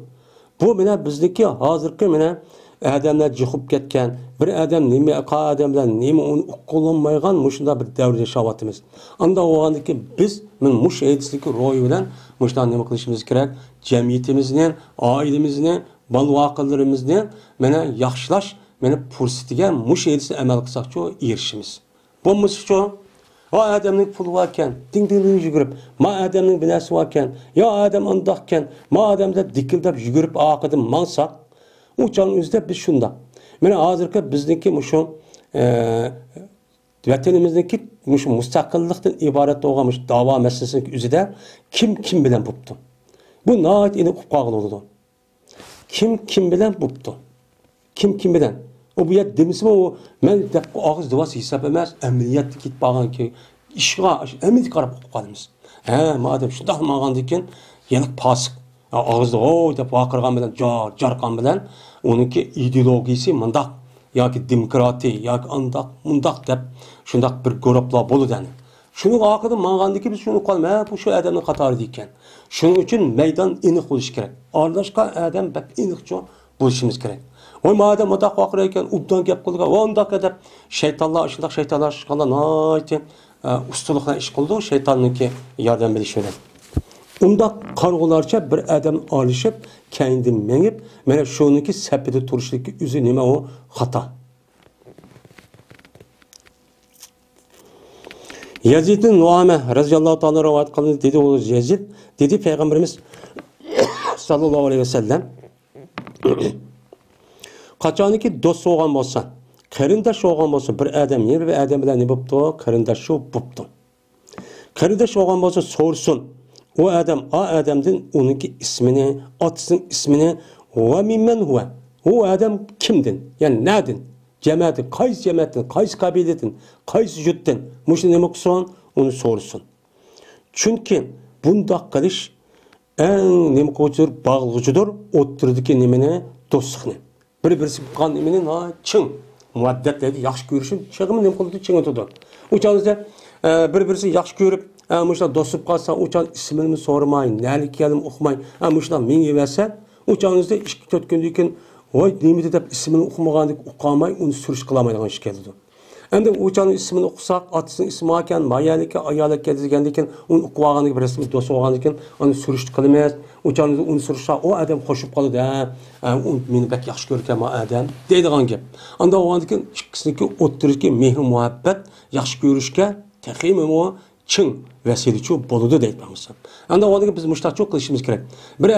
Bu bile bizdeki hazırki bile adamlar çıkıp ketken, bir adam nemi, adamlar nemi onu kullanmaygan muşunda bir devre yaşavatımız. Anda o andaki biz muş eğitisindeki royu bilen muştan nemi kılışımız gerek, cemiyetimizden, ailemizden, balvaqalarımızdan bana yaxşılaş, bana pursitigen muş eğitisi emel kısak çoğu erişimiz. Bu muş çoğu o adamning puli varken, ding yugurib, ma adamning binasi varken, ya adam andaqken, ma adamda dikildab yugurib aqıdım mansak, uçanın üzde biz şunda. Mana hozirgi bizniki mushu vatanimizdagi mushu mustaqillikdan iborat bo'lgan da'vo masalasining o'zida kim bilan bo'pti. Bu nihoyat aniq qilib qo'yildi. Kim bilan bo'pti. Kim bilan. O bu yer demisimi o men deb og'iz duosi hisob emas, amaliyotga ketib qolgan ki ishga amaliyotga qarab qolamiz. Madem shunday bo'lgandan keyin yana posiq og'izda o deb vaqirgan bilan jarqan bilan uniki ideologiyasi mundaq yoki demokratiya yoki mundaq deb shunday bir guruhlar bo'ladi. Shuni oqida mang'andiki biz shuni qolma, bu shu odamning qatori ekan. Shuning uchun maydon aniq bo'lish kerak. Aralashgan odam bak aniqcha bo'lishimiz kerak. O madem mutlak vakır iken ubdan gap kıldı, onda kadar şeytanlar, ışındak şeytanlar çıkanlar nayeti ustalıkla iş kıldı, şeytanın ki yardım bilişiyle. Onda kargolarca bir adam alışıp, kendim menip, mene şunun ki sepeti turuştaki üzü nime o hata. Yazid'in Nuame razıyallahu ta'ala rivayet kıldı dedi o Yazid, dedi Peygamberimiz sallallahu aleyhi ve sellem Qaçaniki dost olgan bolsa, qarindosh olgan bolsa, bir odam yer bir odam bilan ne bo'pti? Qarindosh shu bo'pti. Qarindosh olgan bolsa so'rsin. O odamdan uniki ismini, otasining ismini va mimman huwa. O odam kimdin? Ya'ni nadin? Jamoatdan, qaysi jamoatdan, qaysi qabiladan, qaysi yurtdan? Mush nima qilsin? Uni so'rsin. Chunki bundaq qilish eng nima qo'yur, bog'lig'idir, o'ttirdiki nimani do'stlikni. Bir-birisi qan nimini çın muaddet dedi, yaxşı görüşüm, çığımı nem qıldı, çın ötüdü. Uçağınızda bir-birisi yaxşı görüp, muşda dostlup qalsa, uçağın ismini sormayın, nəlik gelim oxumayın, muşda meni versə, uçağınızda 2-4 gündəkin, oy, nemidi deb ismini oxumağandık, oxumayın, onu sürüş qılamayın iş geldi. Endi uçağın ismini oxusaq, atısının ismi aken, mayalike, ayalike geldiğindikin, onu oxuğandık, bir resmi dostu oxuğandıkin, onu sürüş qılmayız. Uçağınızda onu sürüşsə, o adam xoşub qalıdı, meni bək yaxşı görürkən o adam, deydiğən gep. Anda oxuğandıkin, ikisindeki o'ttirishki mehr muhabbet, yaxşı görüşkə, təximim o, çın vəsiliçi boludu deyib baxmışsan. Anda oxuğandıkin biz müştaq çox qilishimiz gerek. Bir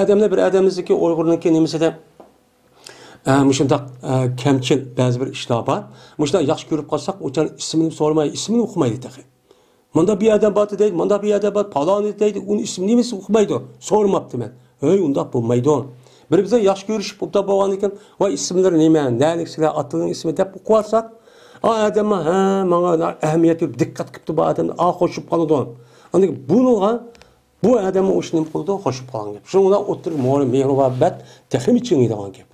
adamimizdeki Uyg'urniki nemisi de, muşundaq kemçil bəzi bir işlər var. Muşda yaxşı görüb qalsaq, uçağın ismini sormayı, ismini oxumaydı təxi. Manda bir adam batı deydi, manda bir adam batı, palani deydi, onun ismi nemesi uqmaydi. Sormaptı men. Undaq bo'lmaydi. Bir-bize yaş görüşüp bu da boğan iken, vay isimleri neymen, neylikseler atının ismi dep uqvarsak, adama bana ehemmiyet yok, dikkat kıptı bu adamda, hoşup kalıdı. Anladın bunu bu adamı o işini kıldı, hoşup kalan gibi. Şuna oturup muharrem mehrubabat, tehrim için giden gibi.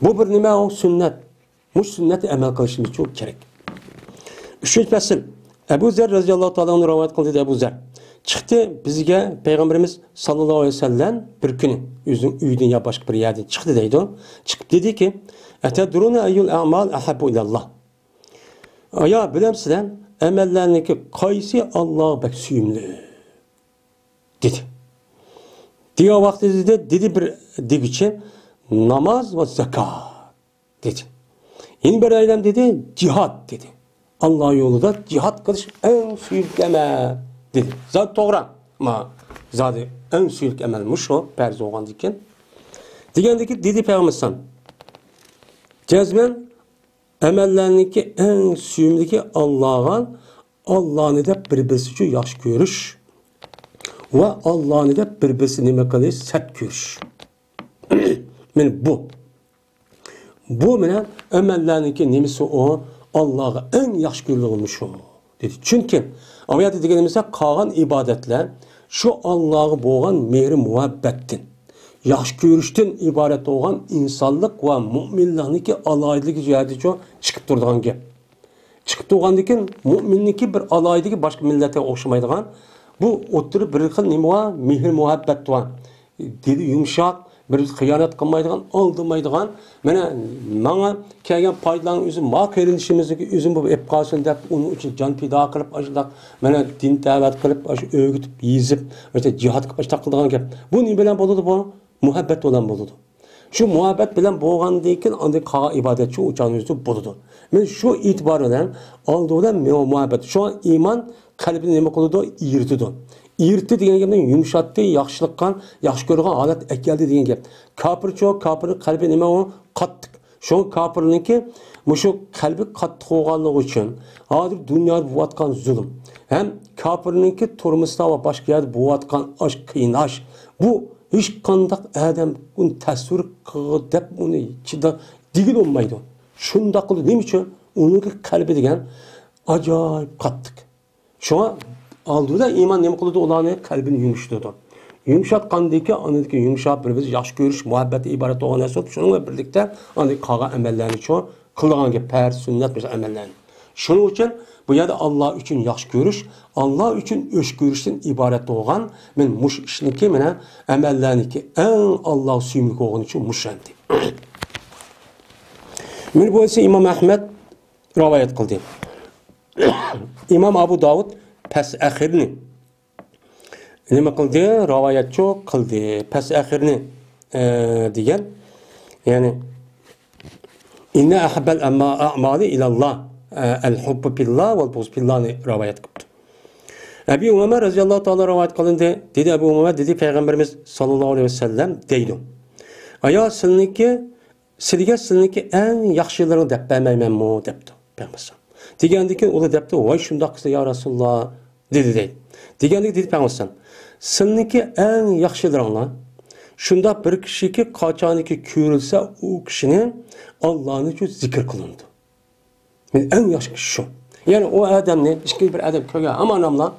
Bu bir nime o sünnet. Bu sünneti emel kılışımız çok gerek. Üçüncü fasıl. Ebu Zer radıyallahu ta'ala rivayet kıldı Ebu Zer. Çıktı bizge Peygamberimiz sallallahu aleyhi ve sellem bir günü üydün ya başka bir yerden çıktı deydi o. Çıkıp dedi ki etedrune eyyul a'mal ahabbu ilallah. Ya bilemsizden emellerinki kaysi Allah'a bek süyümlü dedi. Diğer vakti dedi bir digiçe namaz ve zekat dedi. Yeni bir eylem dedi cihat dedi. Allah yolunda cihat kılış en süyük emel dedi. Zaten doğru ama zaten en süyük emelmiş o perz oğan diken. Digendeki dedi Peygamber'san cezmen emellerinki en süyümdeki Allah'ın edip birbirisi için yaş görüş ve Allah'ın edip birbirisi nime kalıyor set görüş. Yani bu menen emellerinki nemisi o Allah'a en yaş görülü olmuş o dedi. Çünkü ayet degenimizde kalan ibadetler şu Allah'ı boğan mehri muhabbettin. Yaş görüşten ibaret olan insanlık ve müminliğindeki alaylık ziyadece çıkıp durduğun gibi. Çıkıp durduğun müminliğindeki bir alaylık başka millete okşamaydıgan bu oturup bir kıl nima mehir muhabbet doğan. Dedi yumuşak bir xıyanet kılmaydıgan, aldırmaydıgan. Bana kelgen paydalan üzüm, ma kerinişimizdeki üzüm bu ep kalsın deyip, onun için can pida kılıp, aşıdak, din davet kılıp, öğütüp, yiyizip, cihat kılıp, takıldığın gibi. Bu ne bilen boludu bu? Muhabbet olan boludu. Şu muhabbet bilen boğan deyken, andi kağa ibadetçi uçan yüzü boludu. Şu itibarıyla aldığıdan muhabbet. Şu an iman kalbini neme kılıdı, iyirtidu. İyirti degan gapdan yumshatdi, yaxshilikqa, yaxshi ko'rgan holat ekeldi degan gap. Kafir çok, kafirning qalbi nima u? Qattiq. Şu kafirniki mushu qalbi qattiq bo'lganligi uchun hozir dunyoda bo'layotgan zulm, ham kafirniki turmushda va boshqa yerda bo'layotgan qiynash, bu hech qanday odam uni tasvir qilib deb uni ichida digil olmaydi. Shunda qilib nima uchun? Uning qalbi degan ajoyib qattiq. Şuna aldığında iman ne kıldı olanı kalbini yumuşadı. Yumuşatqandaki anadaki yumuşap bir yaş görüş, muhabbeti ibaret olan esot. Şununla birlikte anadaki kağa emellerini çoğu kılgan gibi per, sünnet mesela emellerini. Şunun için bu yerde Allah için yaş görüş, Allah için öş görüşten ibaret olan men muş işniki mene emellerini en Allah suyumluk olan için muşendi. Men bu ise İmam Ahmed rivayet kıldı. İmam Abu Davud pes ahirini nima qildi? Rivoyatchi qildi. Pes ahirini degan. Ya'ni inna ahabbal a'mali ila Allah al-hubbu billah wal bughd billahni rivoyat qildi. Ebu Umar radhiyallohu ta'ala rivoyat qilindi. Dedi Ebu Umar dedi Peygamberimiz sallallohu alayhi ve sellem deydi. Aya sizga en yaxshilarini deb bermaymanmi debdi Peygamber. Degandikin o da debdi, "Voy shundoq qilsa ya Rasululloh" dedi deydi. Degandik dedi Peygamber. Sizniki en yaxshilaringlar shunda bir kishiki qachoniki ko'rilsa u kishini Allohning uchun zikr qilindi. Men en yaxshi kishi shu. Ya'ni o odamni hech bir odam ko'rgan hamma namlar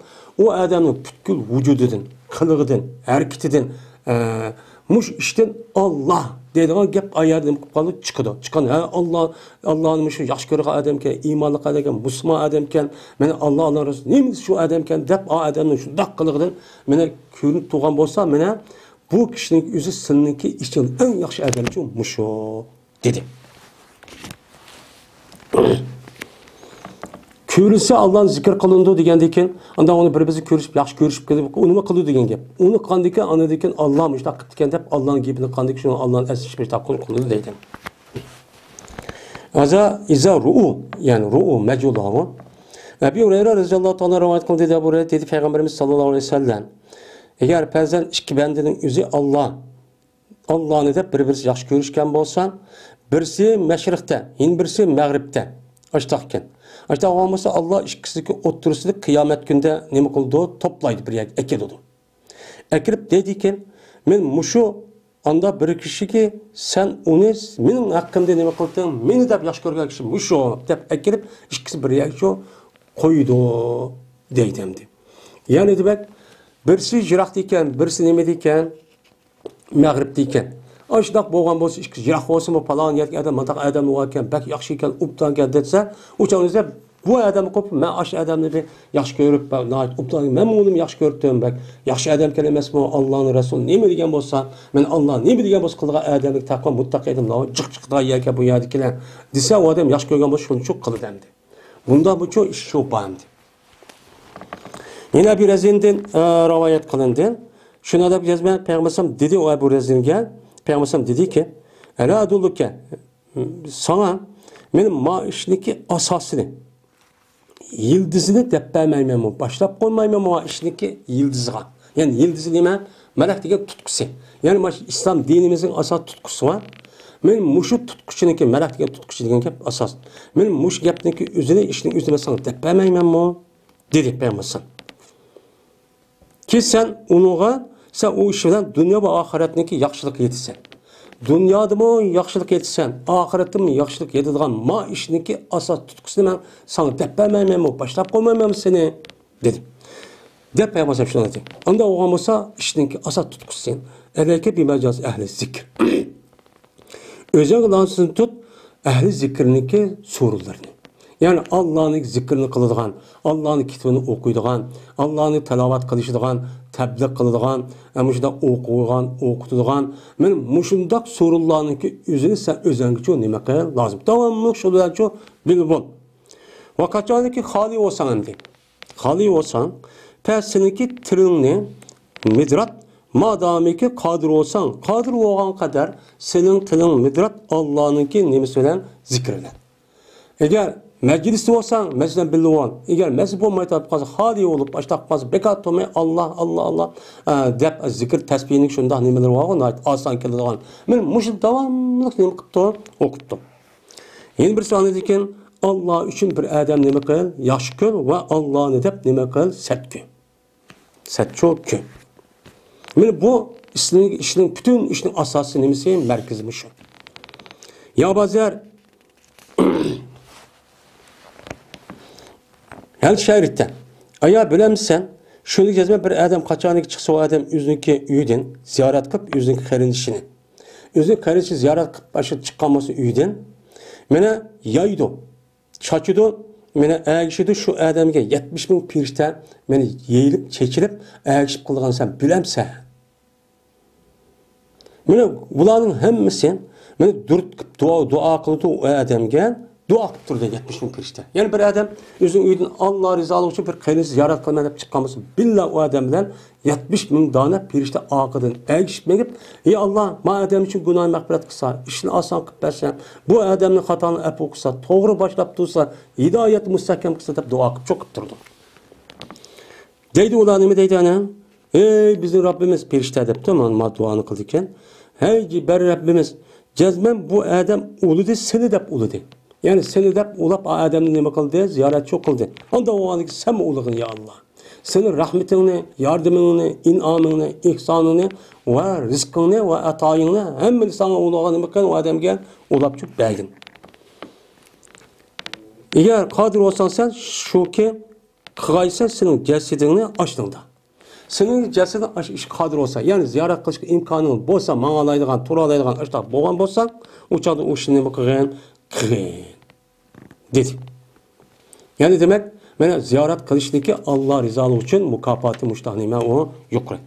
o odamning butkul vujudidan, qilig'idan, harakatidan mush ishdan Allah deydigan gap ayardan qolib chiqadi. Chiqqan Allohning shu yaxshi ko'rgan odam ekan, iymonli odam ekan, musulmon odam ekan, meni Alloh rasul nima shu odam ekan deb o odamning shundoq qilig'idan meni ko'rinib turgan bo'lsa, meni bu kishining o'zi sizniki uchun eng yaxshi odam uchun mushu dedi. Ko'rilsa Allohning zikr qilindi degandan unda uni bir-birimizni ko'rishib, yaxshi ko'rishib kelib, uni nima qildi degan gap. Uni qandikan, anadan Alloh mushtaq qildi ekan deb Allohning gapini qandik shuni Allohning aslish mushtaq qildi deydi. Aza iza ru'u, ya'ni ru'u majulhu. Ebu Hurayra radhiyallohu ta'ala rivoyat qildi dedi Ebu Hurayra dedi Peygamberimiz sallallohu alayhi vasallam. Agar farzand ikki bandaning o'zi Allohni deb bir-birisi yaxshi ko'rishgan bo'lsa, birisi mashriqda, yana birisi mag'ribda. Açtaqken. İşte olmasa Allah ikisini oturusunu kıyamet günde ne kıldı? Toplaydı bir yer, ekedi. Ekirip dedi ki, men muşu anda bir kişi ki sen onu benim hakkımda ne kıldın? Beni de yaş görgen kişi muşu dep ekirip ikisi bir yer şu koydu deydimdi. Yani demek birisi jirak deyken, birisi neme deyken, Mağrib deyken. Aşıdak boğan bolsa, jirak olsa mı falan yerken adam, mantak adam olarken, bak yaxşı iken, uptan gel detse, uçağınızda bu adamı kopup, ben aşı adamını bir yaxşı görüp, uptan, ben onu yaxşı görüp, bak, yaxşı adam kelimesi mi Allah'ın Resulü, ne mi degen bolsa, ben Allah'ın ne mi degen bolsa kıldığa adamı takva mutlaka edim, cık da yerken bu yerdekiler, dese o adam yaxşı görgen bolsa, şunu çok kılı demdi. Bunda bu çok iş çok bağımdı. Yine bir rezinden rivayet kılındı. Şuna da yazmaya Peygamber dedi o Ebu Rezin'e, Peygamber dedi ki, Ela adulluke, sana benim maaşındaki asasını, yıldızını tepemeyim, başlap koymayayım maaşındaki yıldızına. Yani yıldızı diyeyim, melek degen tutkusu. Yani İslam dinimizin asas tutkusu var. Benim muşu tutkusundaki melek degen tutkusu degen hep asas. Benim muş gapniki üzerine işin üzerine sana tepemeyim dedi Peygamber. Ki sen onuğa, sen o iş bilen dünya ve ahiretindeki yaxşılık yetisen. Dünyada mı yaxşılık yetisen, ahirette mi yaxşılık yetadigan ma işindeki asas tutkusunu ben sana tepemeyim, başlap koymayayım seni dedim. Dep Peygamber şunu dedi. Onda oğan olsa işindeki asas tutkusu. Eleke bir mecaz ehli zikr. Özel lansını tut, ehli zikrindeki sorularını. Yani Allah'ın zikrini kılıdığan, Allah'ın kitabını okuyduğan, Allah'ın telavat kılışıdığan, tebliğ kılıdığan, muşunda okutduğan, benim muşundak sorularının ki üzerine sen özengiço neme kıyar lazım. Devamlı şöyle çok bilbon. Vakatçağında ki hali olsan hem de. Hali olsan, seninki tırını, midrat, madami ki kadir olsan, kadir olan kadar senin tılın midrat Allah'ın ki neme söylen zikreder. Eğer meclisi olsan, meclisten bildi olan, eğer meclis olmayı tabi kalsa, hali olup, başta kalsa, bekat olmayı, Allah, dep, zikir, tesbihini şunda nemeler var, asan keldi olan. Ben muşul devamlılık neme kıptı, okuttum. Yeni bir sahne dedikken, Allah için bir adam neme kıyal, yaşkül ve Allah'ın edep neme kıyal, setkü. Setkü. Ben bu işin, bütün işin asası nemesi, merkezimi şu. Ya bazılar, Hal şeritten. Aya bilemsen, şunu diyeceğiz bir adam kaçanlık çıksa o adam yüzünki üyden ziyaret kılıp yüzünki kardeşini. Yüzünki kardeşi ziyaret kılıp başı çıkaması üyden. Mene yaydı, çaçıdı, mene ayakışıdı şu adamga 70.000 pirişte mene yeyilip, çekilip, ayakışıp kıldığını sen bilemsen. Mene bulanın hemmesi, mene durup dua kılıdı o adamga, dua kılıp durdu 70.000 pirişte. Yani bir adam özün üyden Allah rızalığı için bir kayınızı ziyaret kılmayıp çıkmaması. Billah o adamdan 70.000 tane pirişte akıdın. Eğişmeyip, ey Allah, ma adam için günah mağfiret kısa, işini asan kıp versen, bu adamın hatanı hep okusa, doğru başlap dursa, hidayet müstahkem kısa deyip dua kılıp çok kıp durdu. Deydi ola nemi deydi anam? Ey bizim Rabbimiz pirişte edip tamam duanı kıldıkken. Hey ber Rabbimiz, cezmen bu adam uludu, seni deyip uludu. Yani seni de ulap Adem'in neme kıldı, ziyaret çok kıldı. Onda o anki sen mi uluğun ya Allah? Senin rahmetini, yardımını, inamını, ihsanını ve rızkını ve atayını hem sana uluğun neme kıldı, o Adem'e ulap çok beğendin. Eğer kadir olsan sen şu ki kıyaysa senin cesedini açtın da. Senin cesedin iş kadir olsa, yani ziyaret kılış imkanın bolsa, mağalaydıgan, turalaydıgan, işte boğan bolsa, uçadı o işini neme kılgın, dedi. Yani demek, ben ziyaret kılıştaki Allah rızalığı için mukafati müştahnime o yukarı.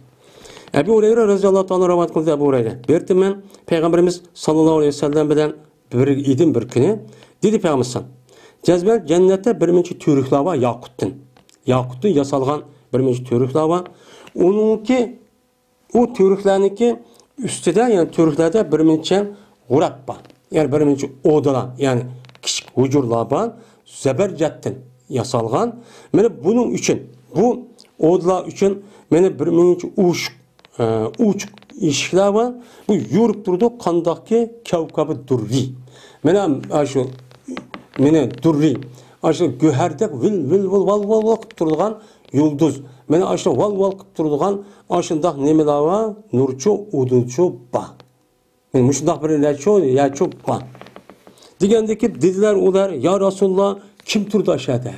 Ebu Hureyre radıyallahu anh rivayet kıldı Ebu Hureyre. Berdim ben Peygamberimiz sallallahu aleyhi ve sellem bilen bir idim bir günü. Dedi Peygamber cezben cennette birinci türükler var yakutun. Yakutun yasalgan birinci türükler var. Onunki o türüklerdeki üstüde yani türüklerde birinci gurab var. Yani birinci odalar yani küçük hucurlar var. Zebercetten yasalgan. Mene bunun için bu odalar için mene birinci uç işler var. Bu yürüp durdu kandaki kevkabı durri. Mene şu mene durri aşı göherdek vil vil vil val val val qilib turadigan yulduz. Mana aşı val val qilib turadigan aşındaq nemelar var? Nurchu, udulchu ba. Men mushundaq bir nacho yacho ba. Degandeki dedilar ular, ya Rasulullah kim turdi aşada?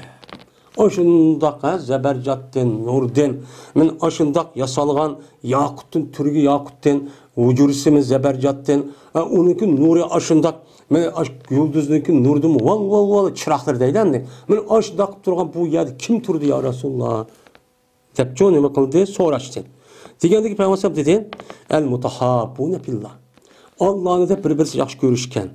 Aşındaq zabarjatdan, nurdan, men aşındaq yasalgan yaqutun turgi yaqutdan, vujurusimiz zabarjatdan, onunki nuri aşındaq men yulduzniki nurdim val val val chiroqlar deydi. Men aşındaq qilib turgan bu yerda kim turdi ya Rasulullah? Deb nima qildi? So'rashdi. Degandeki Payg'ambar dedi, el mutahabbuna fillah. Allah'ını da bir-birisi yaxshi ko'rishgan.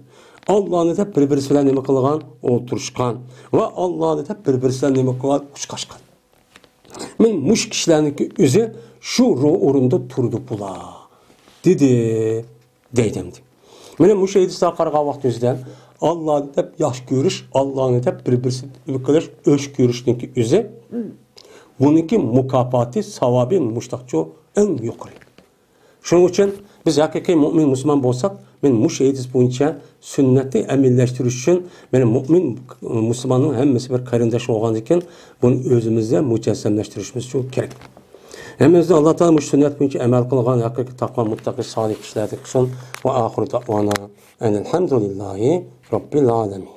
Allah'ını da bir-birisi bilan nima qilgan? O'tirishgan va Allah'ını da bir-birisi bilan nima qilgan? Qushqashgan. Men mush kishilarniki o'zi shu o'rinda turdi bular. Dedi, deydimdi. Mana mush hadisda qarag'an vaqt o'zidan Allah'ını da yaxshi ko'rish, Allah'ını da bir-birisi nima qilish, o'sh ko'rishniki o'zi buniki mukofoti, savobi mushtaqcho eng yuqori. Shuning uchun biz haqiqiy mu'min musulmon bo'lsak, men mush hadis bo'yicha sunnatni amillashtirish uchun men mu'min musulmonning hammasi bir qarindosh bo'lgan ekan, buni o'zimizda mujassamlashtirishimiz uchun kerak. Hammamizni Alloh taolo mush sunnat bo'yicha amal qilgan haqiqiy taqvo muttaqi solih kishilarga qilsin. Va oxiru da'vona alhamdulillahi robbil alamin.